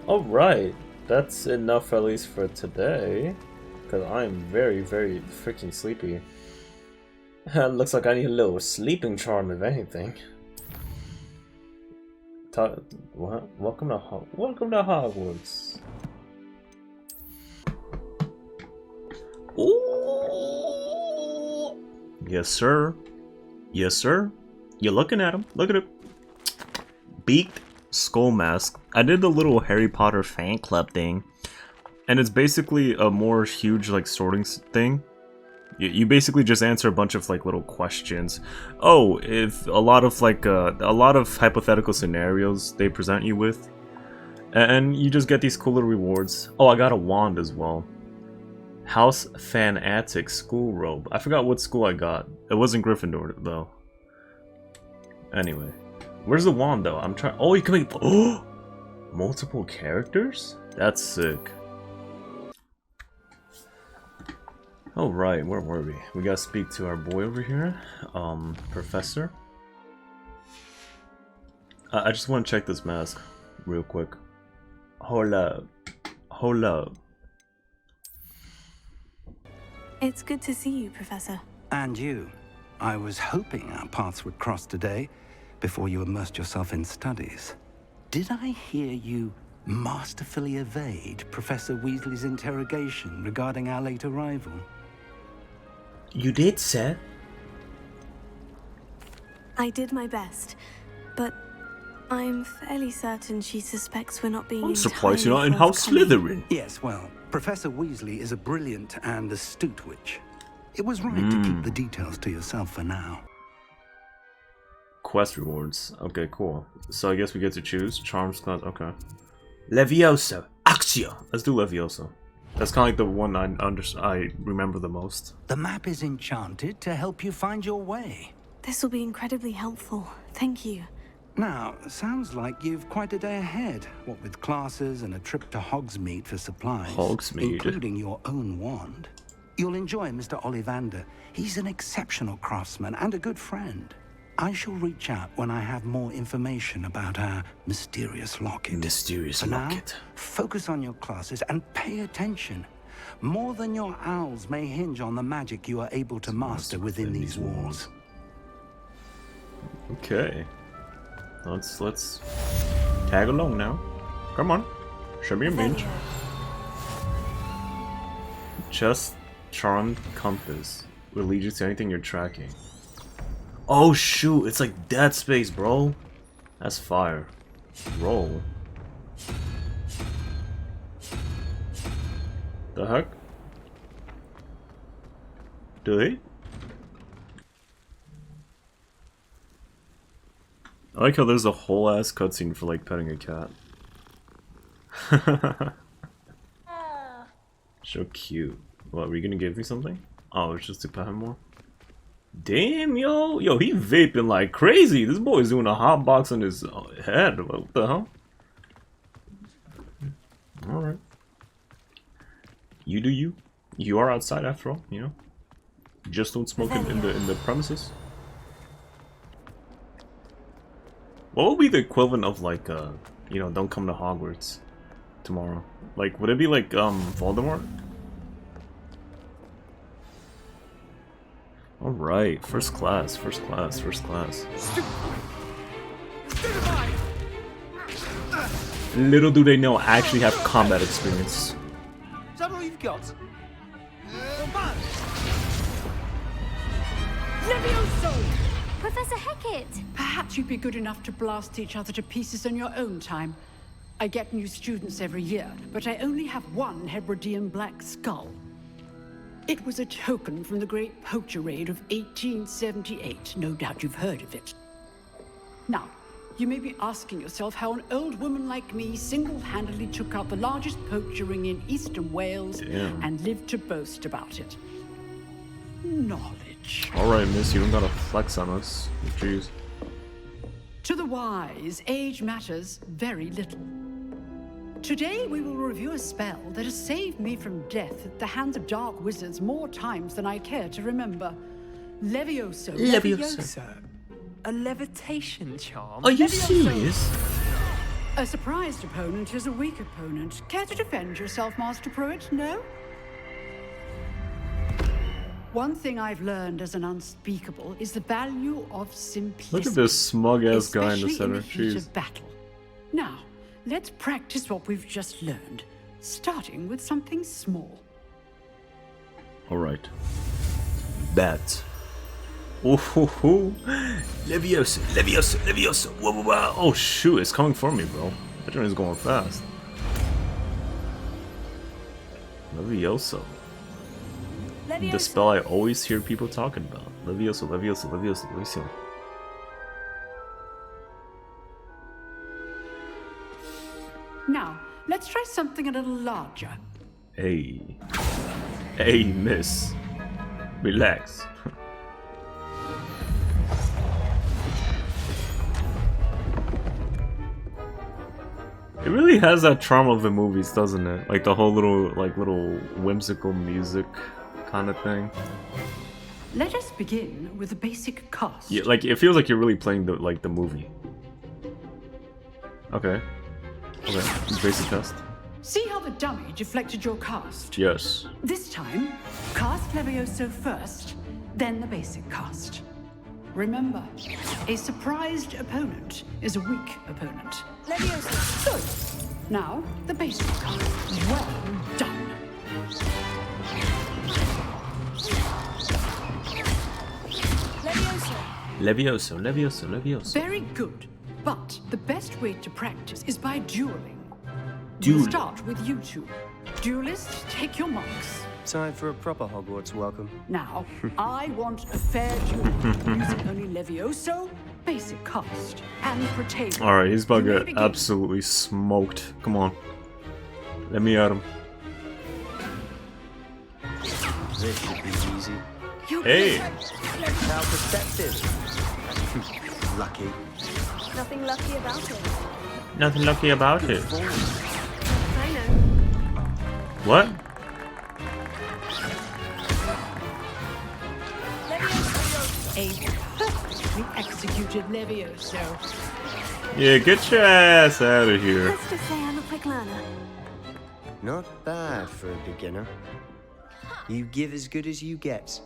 Alright, that's enough at least for today. Because I'm very, very freaking sleepy. Looks like I need a little sleeping charm, if anything. What? Welcome to Hogwarts. Ooh. Yes, sir. Yes, sir. You're looking at him. Look at it. Beaked skull mask. I did the little Harry Potter fan club thing, and it's basically a more huge like sorting thing. You basically just answer a bunch of like little questions. Oh, if a lot of hypothetical scenarios they present you with, and you just get these cool little rewards. Oh, I got a wand as well. House Fanatic school robe. I forgot what school I got. It wasn't Gryffindor though. Anyway, where's the wand though? I'm trying. Oh, you can make multiple characters. That's sick. Oh right, where were we? We gotta speak to our boy over here, Professor. I just want to check this mask real quick. Hold up. Hold up. It's good to see you, Professor. And you. I was hoping our paths would cross today, before you immersed yourself in studies. Did I hear you masterfully evade Professor Weasley's interrogation regarding our late arrival? You did, sir. I did my best, but I'm fairly certain she suspects we're not being I'm surprised you're not in entirely House forthcoming. Slytherin. Yes, well, Professor Weasley is a brilliant and astute witch. It was right to keep the details to yourself for now. Quest rewards. Okay, cool. So I guess we get to choose. Charms class, okay. Levioso. Accio. Let's do Levioso. That's kind of like the one I remember the most. The map is enchanted to help you find your way. This will be incredibly helpful. Thank you. Now, sounds like you've quite a day ahead, what with classes and a trip to Hogsmeade for supplies. Hogsmeade? Including your own wand. You'll enjoy Mr. Ollivander. He's an exceptional craftsman and a good friend. I shall reach out when I have more information about our mysterious locket. Mysterious For locket. now, focus on your classes and pay attention. More than your owls may hinge on the magic you are able to master within these walls. Okay. Let's tag along now. Come on. Show me your mage. Just charmed compass will lead you to anything you're tracking. Oh shoot, it's like Dead Space, bro. That's fire. Roll. The heck? Do they? I like how there's a whole ass cutscene for like petting a cat. So cute. What, were you gonna give me something? Oh, it's just to pet him more? Damn, yo! Yo, he vaping like crazy! This boy's doing a hot box on his head. What the hell? Alright. You do you. You are outside after all, you know? Just don't smoke in the premises. What would be the equivalent of like, you know, don't come to Hogwarts tomorrow? Like, would it be like, Voldemort? Alright, first class, first class, first class. Little do they know, I actually have combat experience. Is that all you've got? Levioso! Professor Hecat! Perhaps you'd be good enough to blast each other to pieces on your own time. I get new students every year, but I only have one Hebridean black skull. It was a token from the Great Poacher Raid of 1878. No doubt you've heard of it. Now, you may be asking yourself how an old woman like me single-handedly took out the largest poacher ring in eastern Wales and lived to boast about it. Knowledge. Alright, miss, you don't gotta flex on us. Jeez. To the wise, age matters very little. Today we will review a spell that has saved me from death at the hands of dark wizards more times than I care to remember. Levioso. Levioso. A levitation charm? Are you Levioso. serious? A surprised opponent is a weak opponent. Care to defend yourself, Master Pruitt? No? One thing I've learned as an unspeakable is the value of simplicity. Look at this smug ass guy in the especially center. in the heat Jeez. of battle. Now, let's practice what we've just learned, starting with something small. Alright. Bet. Ooh, hoo, hoo. Levioso, Levioso, Levioso. Whoa, whoa, whoa. Oh shoot, it's coming for me, bro. That joint is going fast. Levioso. The spell I always hear people talking about. Levioso, Levioso, Levioso, Levioso. Now, let's try something a little larger. Hey. Hey, miss. Relax. It really has that charm of the movies, doesn't it? Like the whole little whimsical music kind of thing. Let us begin with a basic cast. Yeah, like it feels like you're really playing the movie. Okay. Okay. Basic test. See how the dummy deflected your cast? Yes. This time, cast Levioso first, then the basic cast. Remember, a surprised opponent is a weak opponent. Levioso. Good. Now, the basic cast. Well done. Levioso, Levioso, Levioso. Very good. But the best way to practice is by dueling. Duel. We'll start with you two. Duelists, take your marks. Time for a proper Hogwarts welcome. Now, I want a fair duel, using only Levioso, basic cast, and Protego. Alright, he's about You may to get begin. absolutely smoked. Come on. Let me at him. This should be easy. Hey! How perceptive. Lucky. Nothing lucky about it. Nothing lucky about it. I know. What? A perfectly executed Levioso. Yeah, get your ass out of here. Let's just say I'm a quick learner. Not bad for a beginner. You give as good as you get.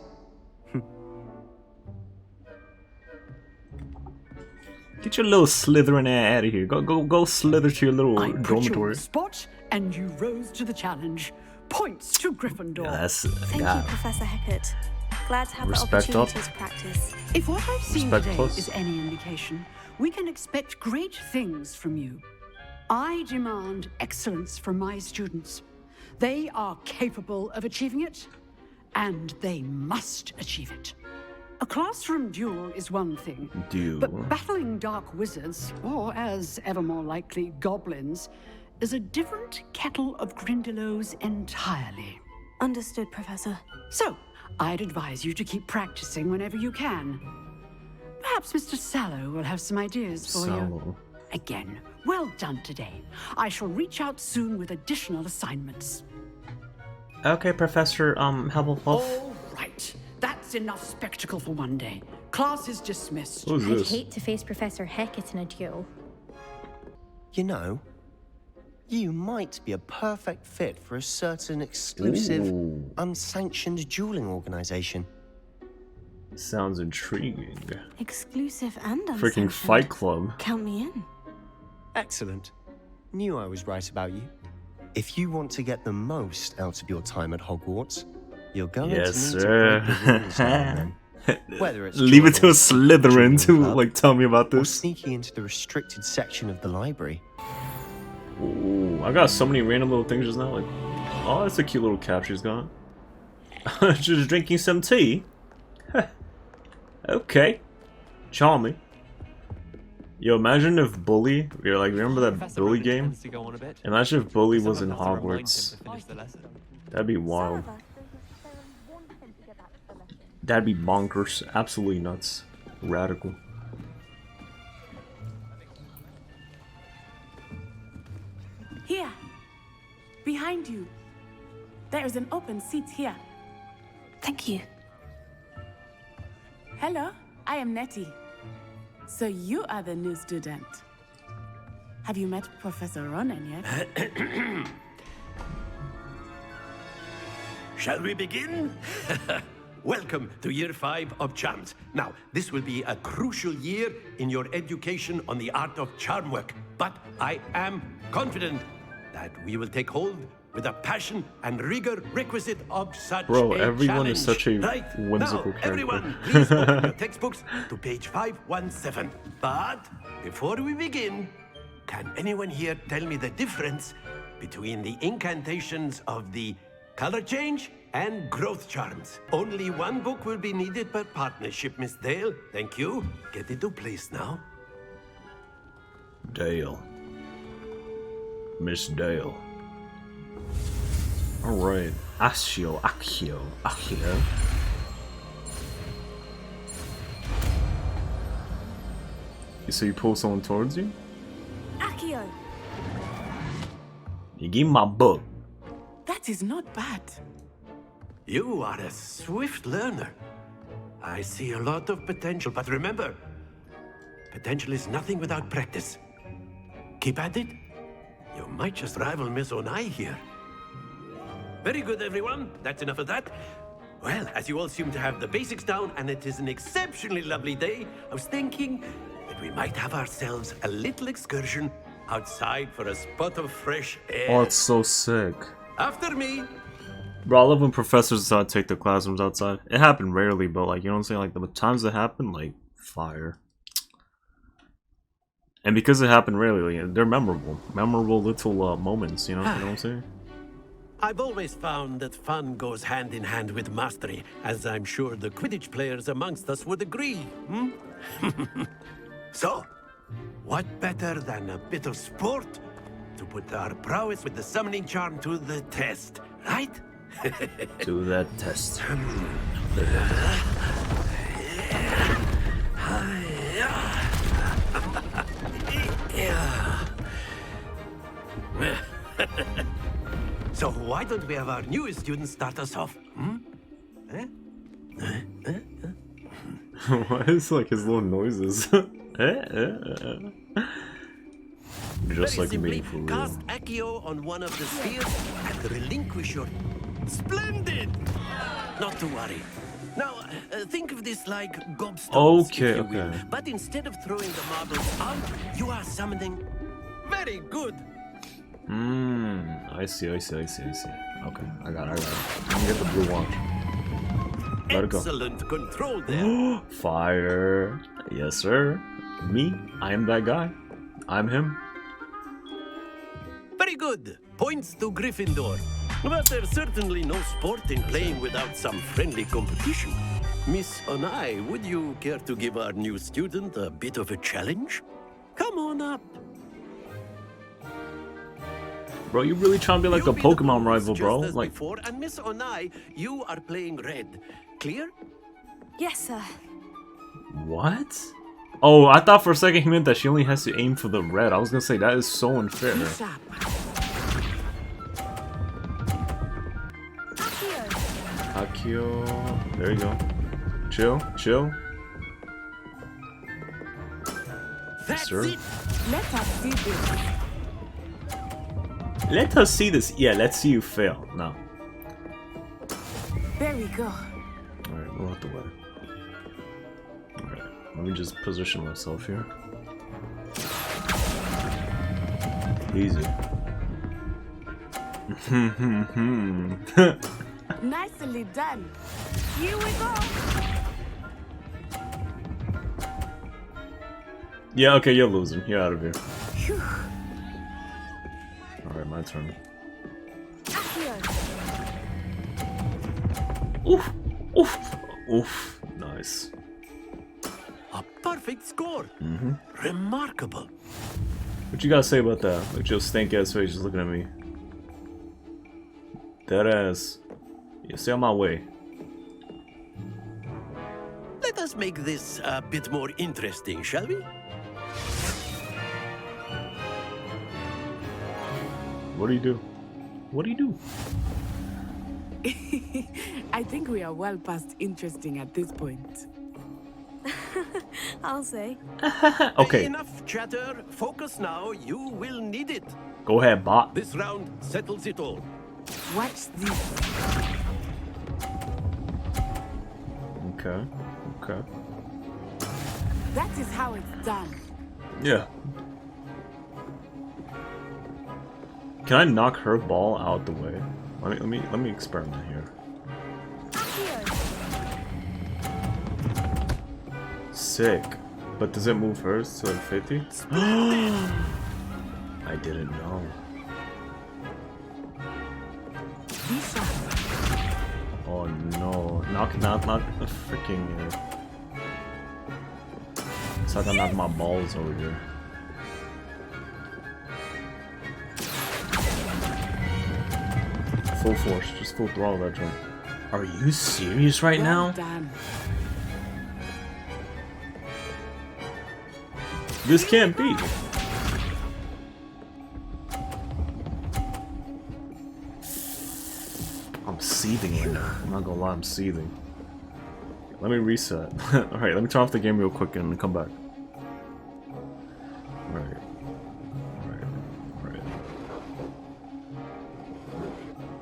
Get your little slithering ass out of here. Go slither to your little I put you on dormitory. the spot, and you rose to the challenge. Points to Gryffindor. Yeah, that's Thank you, Professor Hecat. Glad to have Respect the up. opportunity to practice. If what I've seen Respect today plus. is any indication, we can expect great things from you. I demand excellence from my students. They are capable of achieving it, and they must achieve it. A classroom duel is one thing, but battling dark wizards, or as ever more likely, goblins, is a different kettle of Grindylows entirely. Understood, Professor. So, I'd advise you to keep practicing whenever you can. Perhaps Mr. Sallow will have some ideas for you. Again, well done today. I shall reach out soon with additional assignments. Okay, Professor, Hufflepuff. All right. That's enough spectacle for one day. Class is dismissed. Who's I'd this? hate to face Professor Hecat in a duel. You know, you might be a perfect fit for a certain exclusive, Ooh. unsanctioned dueling organization. Sounds intriguing. Exclusive and Freaking unsanctioned. Fight Club. Count me in. Excellent. Knew I was right about you. If you want to get the most out of your time at Hogwarts, you're going Yes, to need sir. to break the rules now and then. Whether it's Leave it to a joining Slytherin to club like tell me about or this. sneaking into the restricted section of the library. Ooh, I got so many random little things just now. Like, oh, that's a cute little cap she's got. Just drinking some tea. Okay, charming. Yo, imagine if Bully, you're like, remember that Bully game? Imagine if Bully was in Hogwarts. That'd be wild. That'd be bonkers. Absolutely nuts. Radical. Here. Behind you. There is an open seat here. Thank you. Hello, I am Nettie. So you are the new student. Have you met Professor Ronan yet? Shall we begin? Welcome to Year 5 of Charms. Now, this will be a crucial year in your education on the art of charm work, but I am confident that we will take hold with the passion and rigor requisite of such Bro, a everyone challenge. is such a right. whimsical Now, character. everyone, please open your textbooks to page 517. But before we begin, can anyone here tell me the difference between the incantations of the color change and growth charms? Only one book will be needed per partnership, Miss Dale. Thank you. Get into place now. Dale. Miss Dale. Alright. Accio. So you pull someone towards you? Accio, You give me my book. that is not bad. You are a swift learner. I see a lot of potential, but remember, potential is nothing without practice. Keep at it. You might just rival Miss Onai here. Very good, everyone. That's enough of that. Well, as you all seem to have the basics down, and it is an exceptionally lovely day, I was thinking that we might have ourselves a little excursion outside for a spot of fresh air. Oh, it's so sick. After me. Bro, I love when professors decide to take the classrooms outside. It happened rarely, but like, you know what I'm saying? Like, the times it happened, like, fire. And because it happened rarely, like, they're memorable. Memorable little moments, you know what I'm saying? I've always found that fun goes hand in hand with mastery, as I'm sure the Quidditch players amongst us would agree. So, what better than a bit of sport to put our prowess with the summoning charm to the test, right? Do that test. So why don't we have our newest student start us off? Why is like his little noises? Just like me for real. Cast Accio on one of the spheres and relinquish your... Splendid! Not to worry. Now, think of this like gobstones, Okay, if you will. okay. But instead of throwing the marbles out, you are summoning... Very good! I see. Okay, I got it. Let me get the blue one. Let it go. Excellent control there. Fire. Yes, sir. Me, I am that guy. I'm him. Very good. Points to Gryffindor. But there's certainly no sport in playing without some friendly competition. Miss Onai, would you care to give our new student a bit of a challenge? Come on up. Bro, you really trying to be like a Pokemon rival, bro? Just as Like, before, and Miss Onai, you are playing red. Clear? Yes, sir. what? Oh, I thought for a second he meant that she only has to aim for the red. I was gonna say that is so unfair. Akio. There you go. Chill. That's sir. it. Let us see this. Let us see this. Yeah, let's see you fail. No. There we go. Alright, we'll have to wait. Alright, let me just position myself here. Easy. Nicely done. Here we go. Yeah, okay, you're losing. You're out of here. Phew. Alright, my turn. Accio. Oof. Nice. A perfect score. Mm-hmm. Remarkable. What you gotta say about that? Like, your stank ass face just looking at me. That ass. Yeah, stay on my way. Let us make this a bit more interesting, shall we? What do you do? What do you do? I think we are well past interesting at this point. I'll say. Okay. Enough chatter. Focus now. You will need it. Go ahead, bot. This round settles it all. Watch this. Okay. That is how it's done. Yeah. Can I knock her ball out the way? Let me experiment here. Sick. But does it move hers to 50? I didn't know. Oh no. Not the freaking it's like I knocked my balls over here. Full force, just full throttle that jump. Are you serious right now? Done. This can't be. I'm seething right now. I'm not gonna lie, I'm seething. Let me reset. Alright, let me turn off the game real quick and come back. Alright.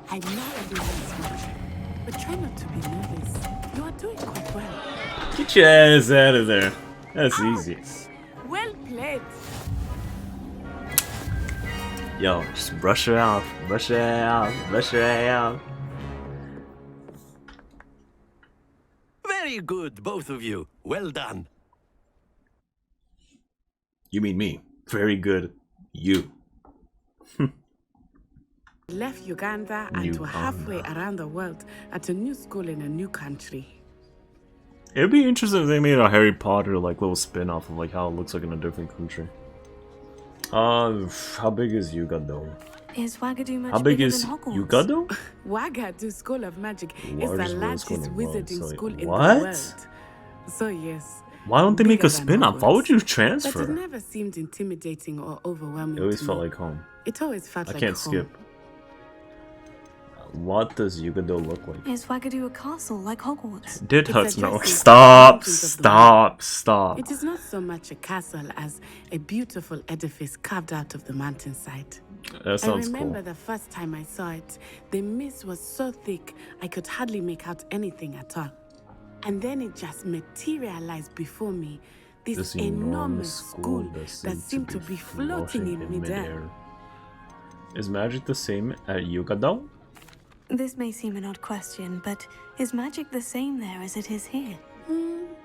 I know everyone is watching, but try not to be nervous. You are doing quite well. Get your ass out of there. That's easy. Well played. Yo, just brush her off. Brush her off. Very good, both of you. Well done. You mean me. Very good. You. Left Uganda and were halfway around the world at a new school in a new country. It'd be interesting if they made a Harry Potter like little spin-off of like how it looks like in a different country. How big is Uganda though? Is Wagadu much How big bigger is than Hogwarts? Yugado? Wagadu School of Magic is Largest the world largest school in the world, wizarding so- school in the What? world. So yes. Why don't they make bigger a than spin-off? Why would you Hogwarts. But transfer? it never seemed intimidating or overwhelming. It always to felt me. like home. It always felt I like can't home. skip. What does Yugado look like? Is Wagadu a castle like Hogwarts? Did It's Huts know? addressing Stop! mountains of the Stop! Stop! It is not so much a castle as a beautiful edifice carved out of the mountainside. That sounds I remember cool. the first time I saw it, the mist was so thick I could hardly make out anything at all. And then it just materialized before me, this enormous school that seemed to be floating in midair. Is magic the same at Yugado? This may seem an odd question, but is magic the same there as it is here?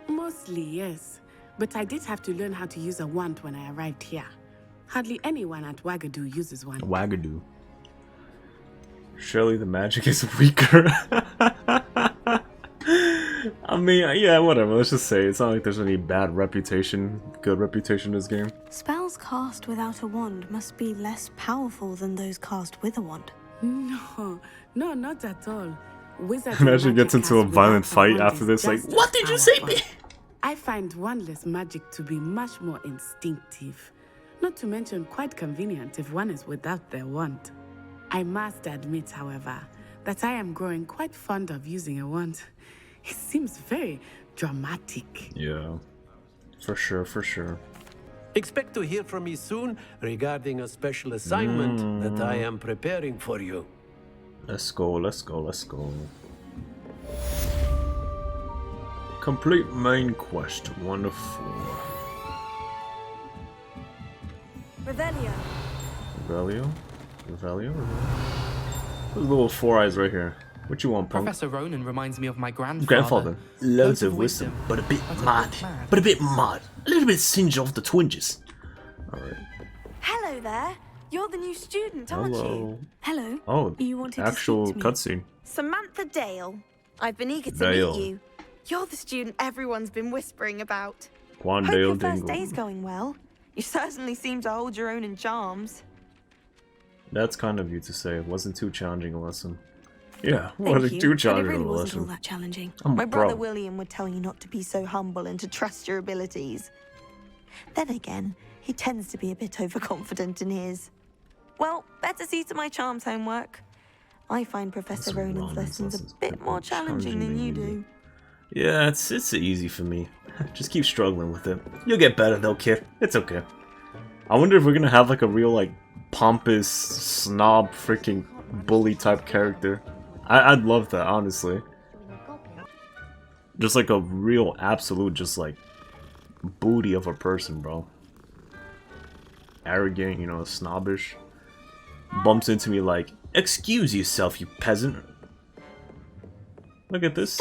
Mostly, yes. But I did have to learn how to use a wand when I arrived here. Hardly anyone at Wagadu uses one. Wagadu. Surely the magic is weaker. I mean, yeah, whatever. Let's just say it's not like there's any bad reputation, good reputation in this game. Spells cast without a wand must be less powerful than those cast with a wand. No, not at all. Wizards Imagine and gets magic into a cast violent without fight wand after is this, like, just what as did you say, powerful. bitch? I find wandless magic to be much more instinctive. Not to mention quite convenient if one is without their wand. I must admit, however, that I am growing quite fond of using a wand. It seems very dramatic. Yeah, for sure, for sure. Expect to hear from me soon regarding a special assignment that I am preparing for you. Let's go, let's go, let's go. Complete main quest 1 of 4. Revelio. Revelio? Revelio? There's little 4 eyes right here. What you want, punk? Professor Ronan reminds me of my Grandfather. Loads of wisdom, but a bit mad. But a bit mad. A little bit singed off the twinges. Alright. Hello there. You're the new student, aren't Hello. you? Hello. Oh, You wanted actual to speak to me? cutscene. Samantha Dale. I've been eager to Dale. meet you. You're the student everyone's been whispering about. Quan Hope Dale your first Dingle. day's going well. You certainly seem to hold your own in charms. That's kind of you to say. It wasn't too challenging a lesson. Yeah, Thank wasn't you, too but it challenging really of a wasn't lesson. all that challenging. My brother bro. William would tell you not to be so humble and to trust your abilities. Then again, he tends to be a bit overconfident in his. Well, better see to my charms homework. I find Professor Ronan's lessons a bit more challenging than you do. Yeah, it's easy for me. Just keep struggling with it. You'll get better though, kid. It's okay. I wonder if we're gonna have like a real like pompous snob freaking bully type character. I'd love that, honestly. Just like a real absolute just like booty of a person, bro. Arrogant, you know, snobbish. Bumps into me like, excuse yourself, you peasant. Look at this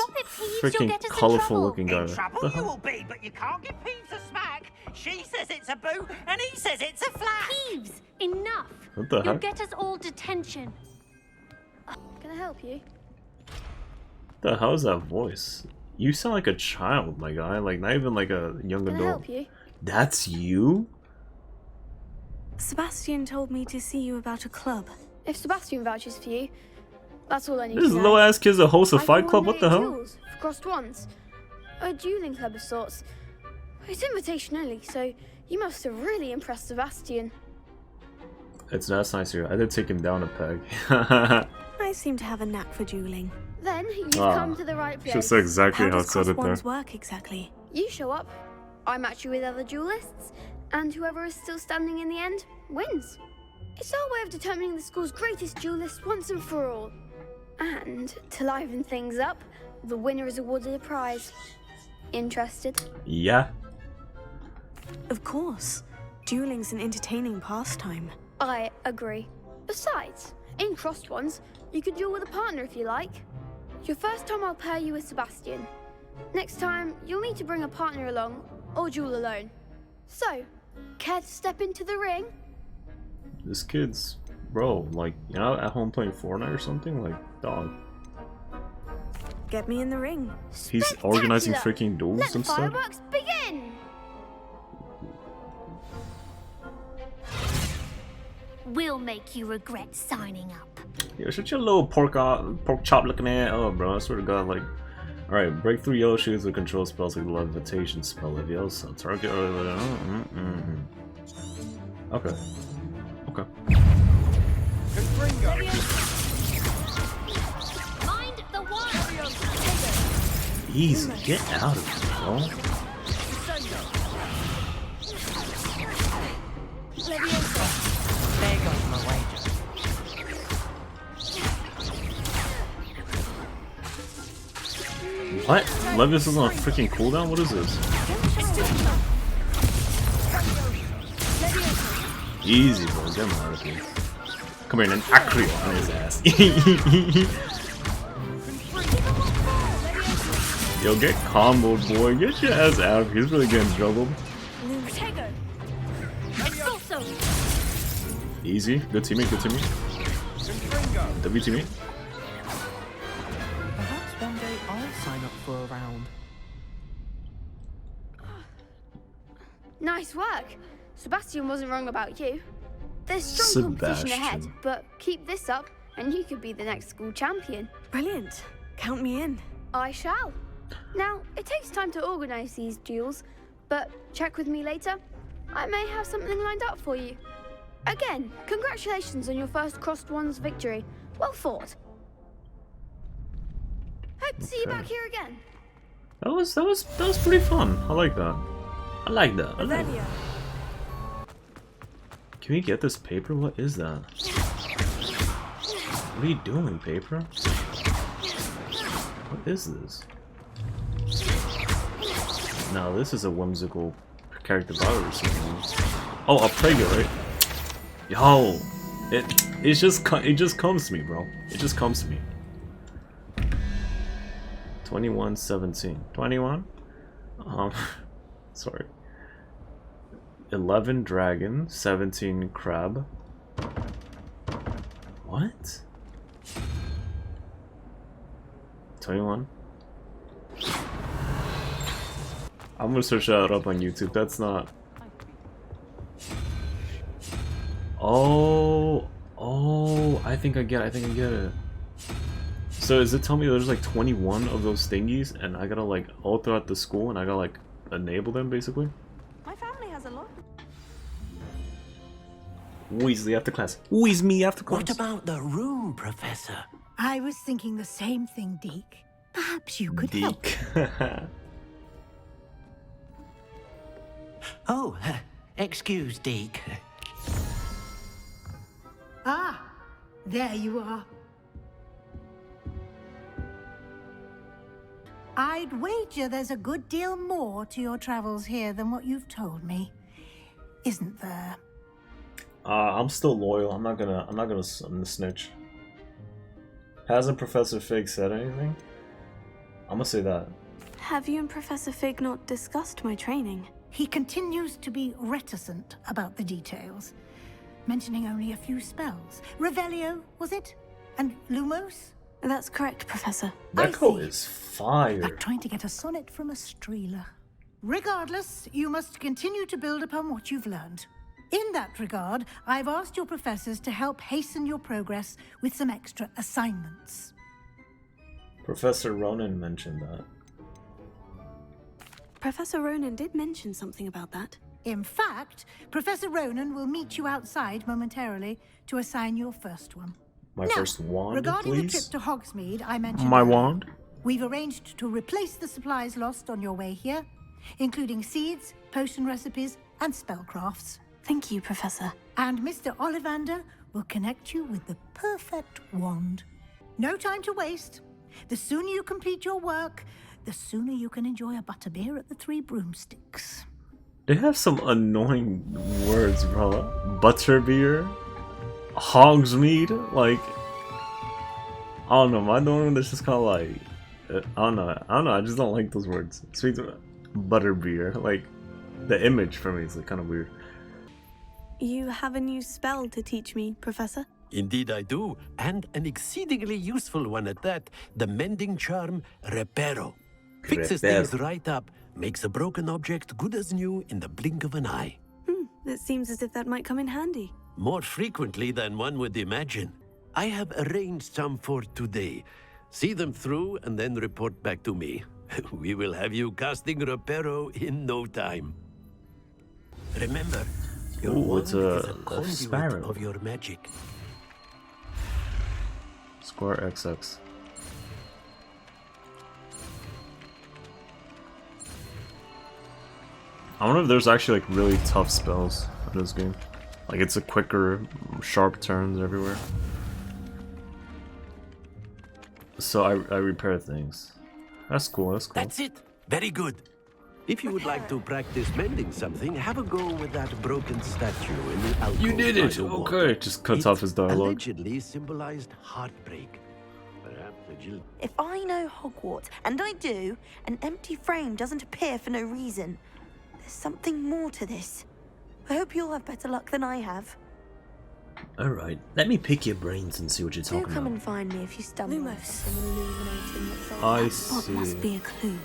freaking colorful looking guy. In trouble What the you hell? will be, but you can't give Peeves a smack. She says it's a boo, and he says it's a flat. Peeves, enough. What the You'll heck? get us all detention. Can I help you? The hell is that voice? You sound like a child, my guy. Like, not even like a young Can I adult. help you? That's you? Sebastian told me to see you about a club. If Sebastian vouches for you, that's all I need This to know. low ass kid's a host of I Fight Club? What the hell? duels for crossed ones. A dueling club of sorts. It's invitation only, so you must have really impressed Sebastian. That's nice here. I did take him down a peg. I seem to have a knack for dueling. Then you've Ah, come to the right place. just exactly how it does said it cross there. wands work exactly? You show up, I match you with other duelists, and whoever is still standing in the end wins. It's our way of determining the school's greatest duelist once and for all. And to liven things up, the winner is awarded a prize. Interested? Yeah. Of course. Dueling's an entertaining pastime. I agree. Besides, in crossed ones, you could duel with a partner if you like. Your first time I'll pair you with Sebastian. Next time, you'll need to bring a partner along, or duel alone. So, care to step into the ring? This kid's, bro, like, you know, at home playing Fortnite or something? Like, dog. Get me in the ring. He's organizing Spectacular! freaking duels Let the and stuff? fireworks begin! will make you regret signing up. Yo, shut your little pork chop looking at. Oh, bro, I swear to God, like. Alright, breakthrough yellow shoes with control spells like levitation spell of yellow so target or Okay. Okay. Mind the one. Easy, get out of here, bro. There goes my wager. What? Levius is on a freaking cooldown? What is this? Easy, bro. Get him out of here. Come here, and an Acrio on his ass. Yo, get comboed, boy. Get your ass out of here. He's really getting juggled. Easy. Good teammate, good teammate. W teammate. Perhaps one day I'll sign up for a round. Nice work. Sebastian wasn't wrong about you. There's strong competition ahead, but keep this up and you could be the next school champion. Brilliant. Count me in. I shall. Now, it takes time to organize these duels, but check with me later. I may have something lined up for you. Again, congratulations on your first Crossed Ones victory. Well fought. Hope to see you back here again. That was pretty fun. I like that. I like that. I like that. Can we get this paper? What is that? What are you doing, paper? What is this? Now this is a whimsical character battle or something. Oh, a Prego, right? Yo, it just comes to me, bro. It just comes to me. 21-17. 21? Sorry. 11 dragon, 17 crab. What? 21? I'm gonna search that up on YouTube. That's not. Oh, I think I get it. So is it telling me there's like 21 of those thingies and I gotta like all throughout the school and I gotta like enable them basically? My family has a lot. Weasley after class. Wheeze me after class. What about the room, Professor? I was thinking the same thing, Deke. Perhaps you could help. Oh, excuse, Deke. Ah, there you are. I'd wager there's a good deal more to your travels here than what you've told me, isn't there? I'm still loyal. I'm not gonna snitch. Hasn't Professor Fig said anything? I'm gonna say that. Have you and Professor Fig not discussed my training? He continues to be reticent about the details, mentioning only a few spells. Revelio, was it? And Lumos? That's correct, Professor. Echo is fire. Like trying to get a sonnet from a Streeler. Regardless, you must continue to build upon what you've learned. In that regard, I've asked your professors to help hasten your progress with some extra assignments. Professor Ronan mentioned that. Professor Ronan did mention something about that. In fact, Professor Ronan will meet you outside momentarily to assign your first one. My first wand, regarding please? the trip to Hogsmeade I mentioned My earlier, wand? we've arranged to replace the supplies lost on your way here, including seeds, potion recipes, and spellcrafts. Thank you, Professor. And Mr. Ollivander will connect you with the perfect wand. No time to waste. The sooner you complete your work, the sooner you can enjoy a butterbeer at the Three Broomsticks. They have some annoying words, bro. Butterbeer, Hogsmeade, like I don't know. My one is just kind of like I don't know. I just don't like those words. Sweet butterbeer, like the image for me is like kind of weird. You have a new spell to teach me, Professor? Indeed I do, and an exceedingly useful one at that. The mending charm, Reparo. Fixes things right up, makes a broken object good as new in the blink of an eye. It seems as if that might come in handy. more frequently than one would imagine. I have arranged some for today. See them through and then report back to me. We will have you casting Reparo in no time. Remember, your wand it's is a a conduit sparrow. of your magic. Square XX. I wonder if there's actually like really tough spells in this game. Like it's a quicker, sharp turns everywhere. So I repair things. That's cool, that's cool. That's it. Very good. If you would like to practice mending something, have a go with that broken statue in the alcove. You did by it! the water. Okay, just cuts off his dialogue. Allegedly symbolized heartbreak. Perhaps If I know Hogwarts, and I do, an empty frame doesn't appear for no reason. There's something more to this. I hope you'll have better luck than I have. Alright, let me pick your brains and see what you're Do talking come about. and find me if you stumble on something illuminating that's I on What see. must be a clue?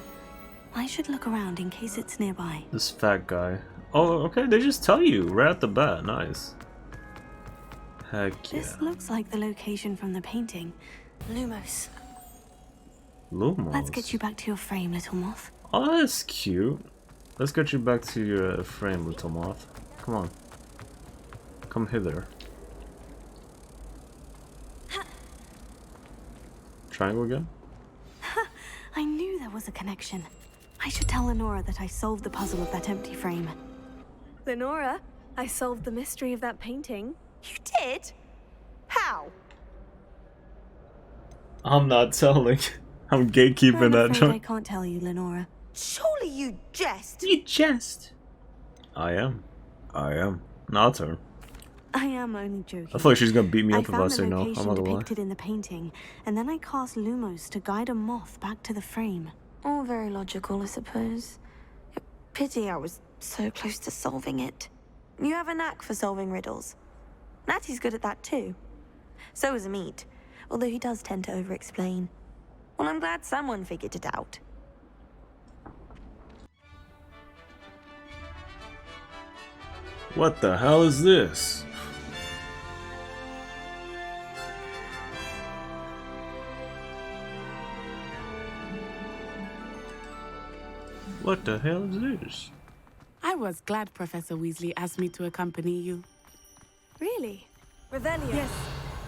I should look around in case it's nearby. This fat guy. Oh, okay, they just tell you right at the bat. Nice. Heck yeah. This looks like the location from the painting. Lumos. Lumos. Let's get you back to your frame, little moth. Oh, that's cute. Let's get you back to your frame, little moth. Come on. Come hither. Triangle again? I knew there was a connection. I should tell Lenora that I solved the puzzle of that empty frame. Lenora, I solved the mystery of that painting. You did? How? I'm not telling. I'm gatekeeping I'm that afraid I joint. can't tell you, Lenora. Surely you jest. You jest. I am. Not her. I am only joking. I feel like she's gonna beat me I up if I found say the no. I'm location not gonna lie. depicted in the painting, and then I cast Lumos to guide a moth back to the frame. All very logical, I suppose. Pity I was so close to solving it. You have a knack for solving riddles. Natty's good at that too. So is Amit, although he does tend to over-explain. Well, I'm glad someone figured it out. What the hell is this? What the hell is this? I was glad Professor Weasley asked me to accompany you. Really? Revelio? Yes,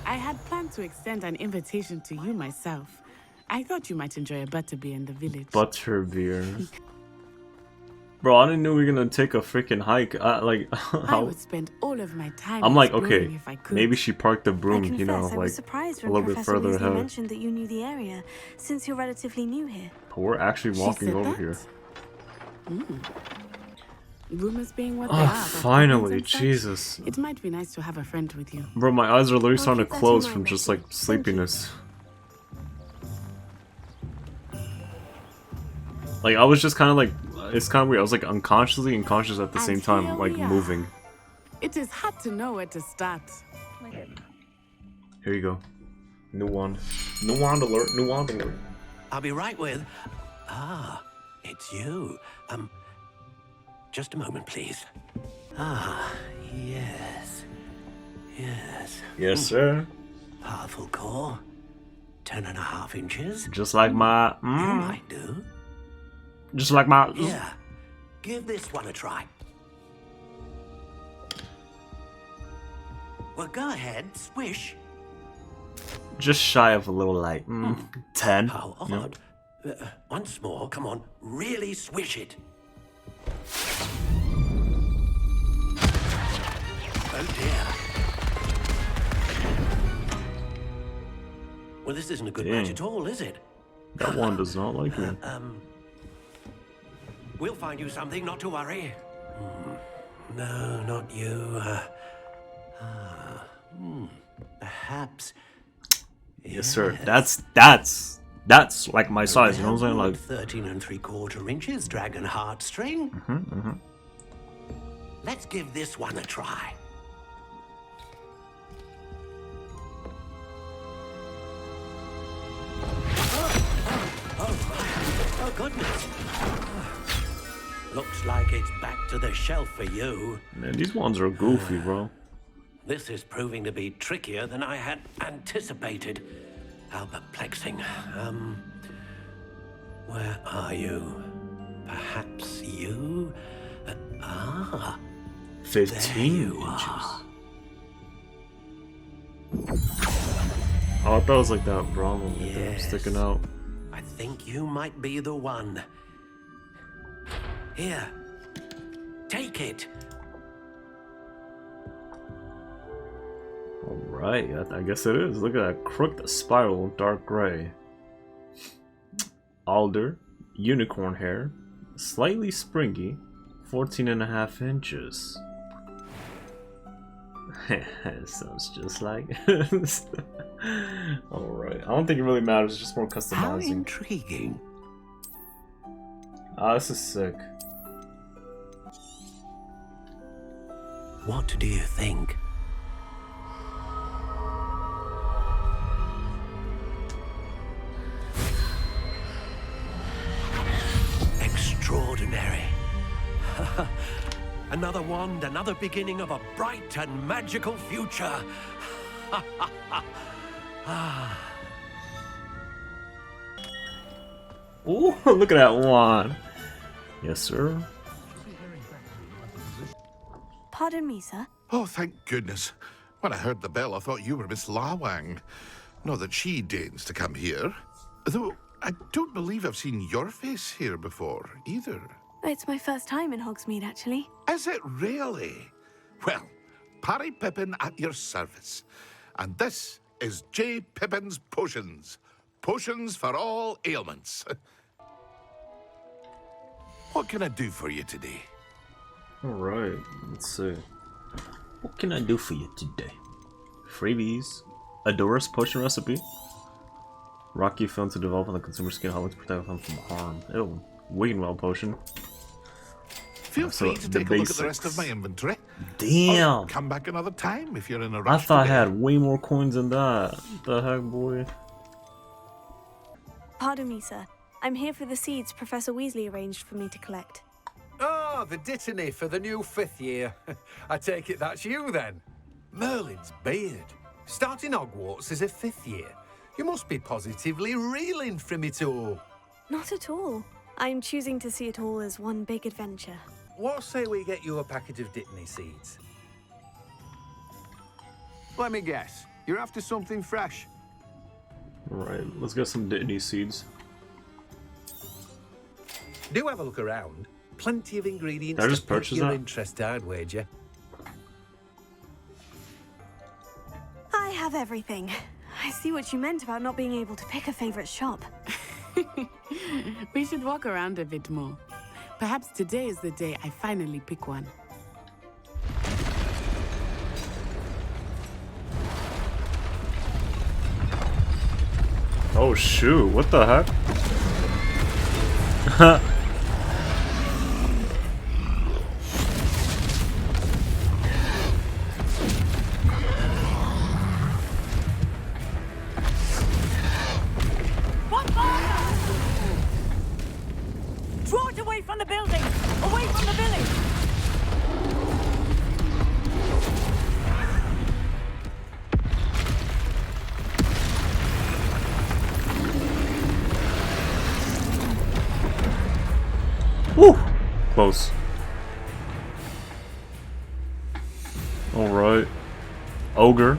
I had planned to extend an invitation to you myself. I thought you might enjoy a butterbeer in the village. Butterbeer. Bro, I didn't know we were gonna take a freaking hike. I would spend all of my time I'm like, exploring okay, if I could. maybe she parked the broom, I confess, you know, I was like surprised a when little bit Professor further Weasley ahead. mentioned that you knew the area, since you're relatively new here. But we're actually walking said over that? here. Rumors being what they Oh, are. about finally, goblins and such, Jesus. It might be nice to have a friend with you. Bro, my eyes are literally starting to keep that in close mind, from just like sleepiness. Like, I was just kind of like, it's kind of weird. I was like unconsciously and conscious at the And same time, here like we are. moving. It is hard to know where to start. Here you go. New wand. New wand alert. New wand alert. I'll be right with... Ah, it's you. Just a moment, please. Ah, yes. Yes. Yes, sir. Powerful core. 10.5 inches. Just like my... You might do. Just like my... Yeah. Give this one a try. Well, go ahead. Swish. Just shy of a little like 10. How Yeah. odd. Once more, come on. Really swish it. Oh dear. Well, this isn't a good match Dang. at all, is it? That one does not like me. We'll find you something, not to worry. No, not you. Perhaps. Yes, sir. That's like my size. You know what I'm saying? Like 13 3/4 inches, dragon heartstring. Let's give this one a try. Oh, goodness. Looks like it's back to the shelf for you. Man, these ones are goofy, bro. This is proving to be trickier than I had anticipated. How perplexing. Where are you? Perhaps you? 15 there you are. Oh, I thought it was like that problem right there, Yes. sticking out. I think you might be the one. Here. Take it. Alright, I guess it is. Look at that crooked spiral, dark gray. Alder, unicorn hair, slightly springy, 14.5 inches. Sounds just like this. Alright, I don't think it really matters, it's just more customizing. How intriguing. Ah, this is sick. What do you think? Extraordinary. Another wand, another beginning of a bright and magical future. Ooh, look at that wand. Yes, sir. Pardon me, sir. Oh, thank goodness. When I heard the bell, I thought you were Miss Lawang. Not that she deigns to come here. Though, I don't believe I've seen your face here before, either. It's my first time in Hogsmeade, actually. Is it really? Well, Parry Pippin at your service. And this is J. Pippin's Potions. Potions for all ailments. What can I do for you today? Alright, let's see. What can I do for you today? Freebies. Adora's potion recipe. Rocky film to develop on the consumer skin, how to protect them from harm. Ew. Wiggenwell potion. Feel free to take a look at the rest of my inventory. Damn! Or come back another time if you're in a I rush. thought I today. had way more coins than that. What the heck, boy? Pardon me, sir. I'm here for the seeds Professor Weasley arranged for me to collect. Ah, the dittany for the new 5th year. I take it that's you, then. Merlin's beard. Starting Hogwarts as a 5th year. You must be positively reeling from it all. Not at all. I'm choosing to see it all as one big adventure. What say we get you a packet of dittany seeds? Let me guess. You're after something fresh. Alright, let's get some Dittany seeds. Do have a look around. Plenty of ingredients Did I just to pique purchase your that? interest, I'd wager. I have everything. I see what you meant about not being able to pick a favorite shop. We should walk around a bit more. Perhaps today is the day I finally pick one. Oh shoot, what the heck? What fire? Draw it away from the building! Away from the village! Woo! Close. Alright. Ogre.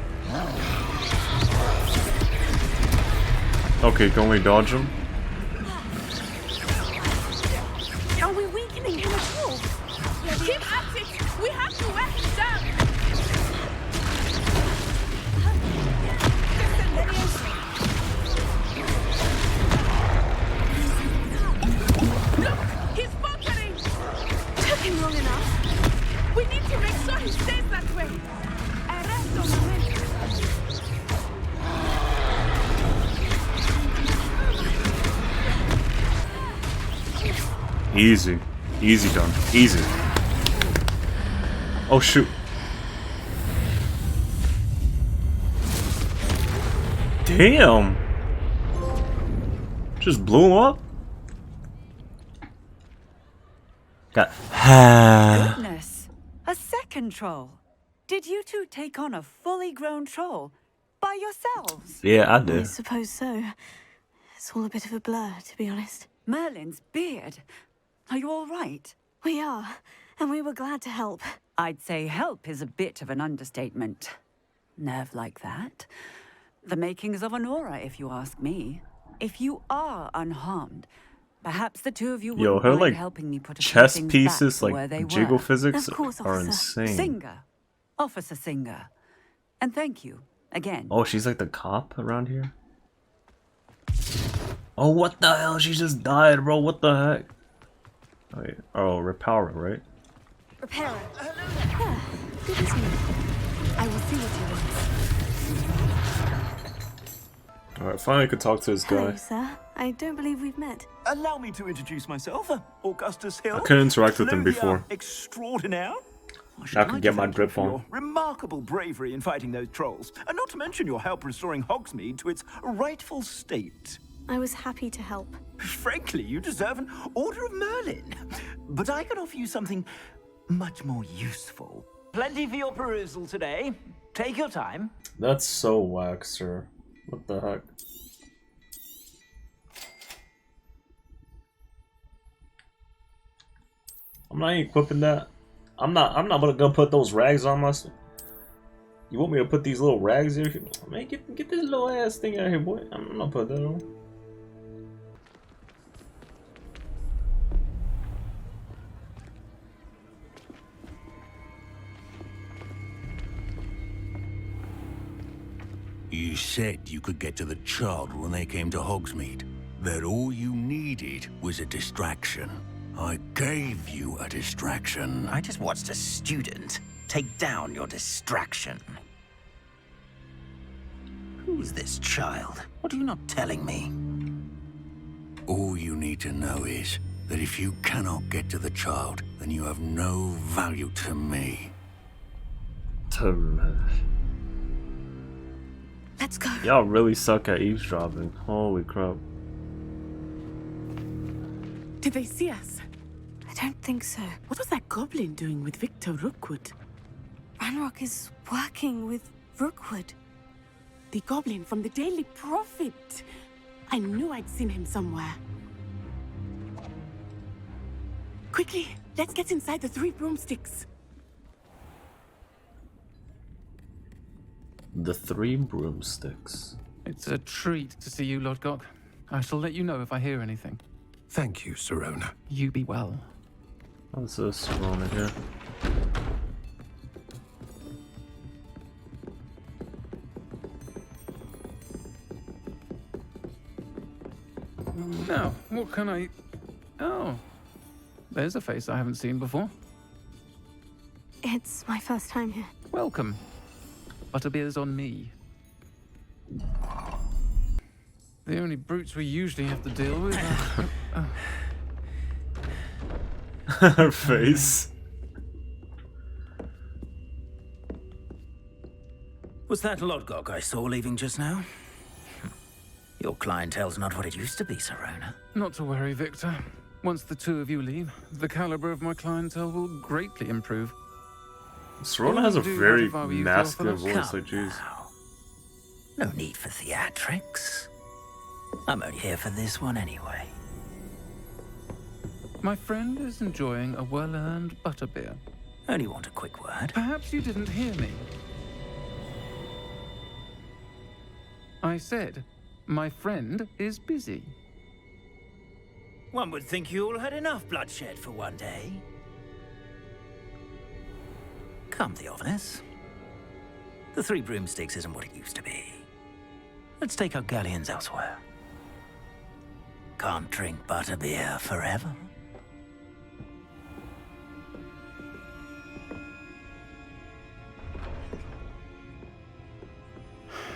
Okay, can only dodge him? Are we weakening him at all? Keep at it! We have to wear him down! Look! He's bunkering! Took him long enough. We need to make sure he stays that way! Arresto momento! Easy. Easy done. Easy. Oh shoot. Damn! Just blew him up? Got Goodness! A second troll. Did you two take on a fully grown troll by yourselves? Yeah, I I did. suppose so. It's all a bit of a blur, to be honest. Merlin's beard. Are you all right? We are, and we were glad to help. I'd say help is a bit of an understatement. Nerve like that. The makings of an aura, if you ask me. If you are unharmed, perhaps the two of you Yo, wouldn't her mind like helping me put a few chess things pieces, back to like where they jiggle were. physics, Of course, are officer. insane. Singer. Officer Singer. And thank you, again. Oh, she's like the cop around here? Oh, what the hell? She just died, bro. What the heck? Wait. Oh, repowering, right? Repairer. Yeah, good as new. I will see what he wants. Alright, finally I could talk to this Hello, guy. sir. I don't believe we've met. Allow me to introduce myself, Augustus Hill. I couldn't interact with him Claudia before. Extraordinaire. I could get my thank you drip for on. your remarkable bravery in fighting those trolls, and not to mention your help restoring Hogsmeade to its rightful state. I was happy to help. Frankly, you deserve an Order of Merlin. But I can offer you something much more useful. Plenty for your perusal today. Take your time. That's so whack, sir. What the heck? I'm not equipping that. I'm not gonna put those rags on myself. You want me to put these little rags here? Man, get this little ass thing out here, boy. I'm not putting that on. You said you could get to the child when they came to Hogsmeade. That all you needed was a distraction. I gave you a distraction. I just watched a student take down your distraction. Who's this child? What are you not telling me? All you need to know is that if you cannot get to the child, then you have no value to me. Let's go. Y'all really suck at eavesdropping. Holy crap. Did they see us? I don't think so. What was that goblin doing with Victor Rookwood? Ranrock is working with Rookwood. The goblin from the Daily Prophet. I knew I'd seen him somewhere. Quickly, let's get inside the 3 broomsticks. The 3 broomsticks. It's a treat to see you, Lodgok. I shall let you know if I hear anything. Thank you, Sirona. You be well. What's this Sirona here? Now, what can I... Oh, there's a face I haven't seen before. It's my first time here. Welcome. Butterbeer's on me. The only brutes we usually have to deal with are... Her face. Was that Lodgok I saw leaving just now? Your clientele's not what it used to be, Sirona. Not to worry, Victor. Once the two of you leave, the caliber of my clientele will greatly improve. Sirona has a very masculine voice, like jeez. No need for theatrics. I'm only here for this one anyway. My friend is enjoying a well-earned butterbeer. Only want a quick word. Perhaps you didn't hear me. I said, my friend is busy. One would think you all had enough bloodshed for one day. Come, Theophilus. The 3 broomsticks isn't what it used to be. Let's take our galleons elsewhere. Can't drink butterbeer forever.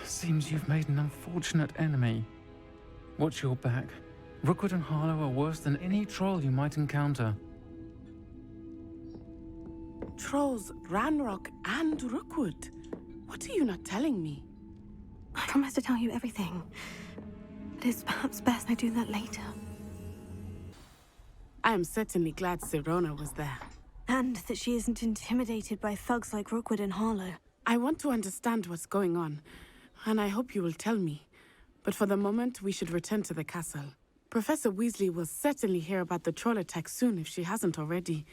Seems you've made an unfortunate enemy. Watch your back. Rookwood and Harlow are worse than any troll you might encounter. Trolls, Ranrock, and Rookwood. What are you not telling me? I promise to tell you everything. But it's perhaps best I do that later. I am certainly glad Sirona was there. And that she isn't intimidated by thugs like Rookwood and Harlow. I want to understand what's going on, and I hope you will tell me. But for the moment, we should return to the castle. Professor Weasley will certainly hear about the troll attack soon if she hasn't already.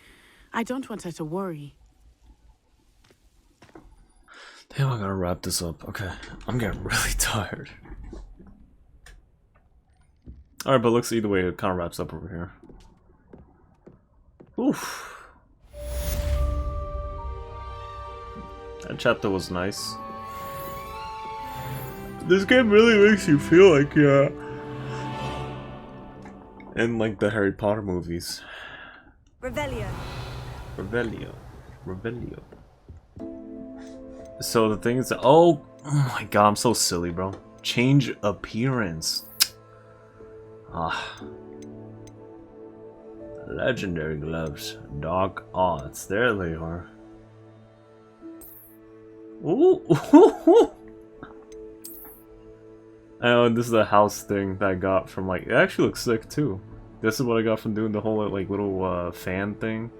I don't want her to worry. Damn, I gotta wrap this up. Okay, I'm getting really tired. Alright, but looks either way, it kind of wraps up over here. Oof. That chapter was nice. This game really makes you feel like you're in like the Harry Potter movies. Revelio. Revelio. Revelio. So the thing is, oh my god, I'm so silly, bro. Change appearance. Ah. Legendary gloves. Dark arts. There they are. Ooh. And this is the house thing that I got from like, it actually looks sick too. This is what I got from doing the whole like little fan thing.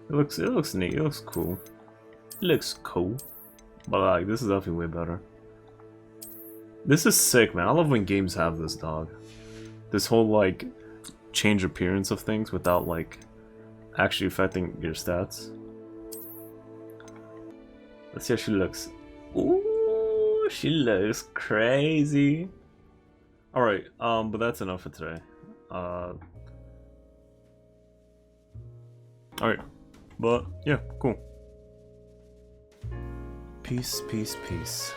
It looks neat. It looks cool. It looks cool. But like, this is definitely way better. This is sick, man. I love when games have this, dog. This whole like change appearance of things without like actually affecting your stats. Let's see how she looks. Ooh, she looks crazy. Alright, but that's enough for today. Alright, but yeah, cool. Peace, peace, peace.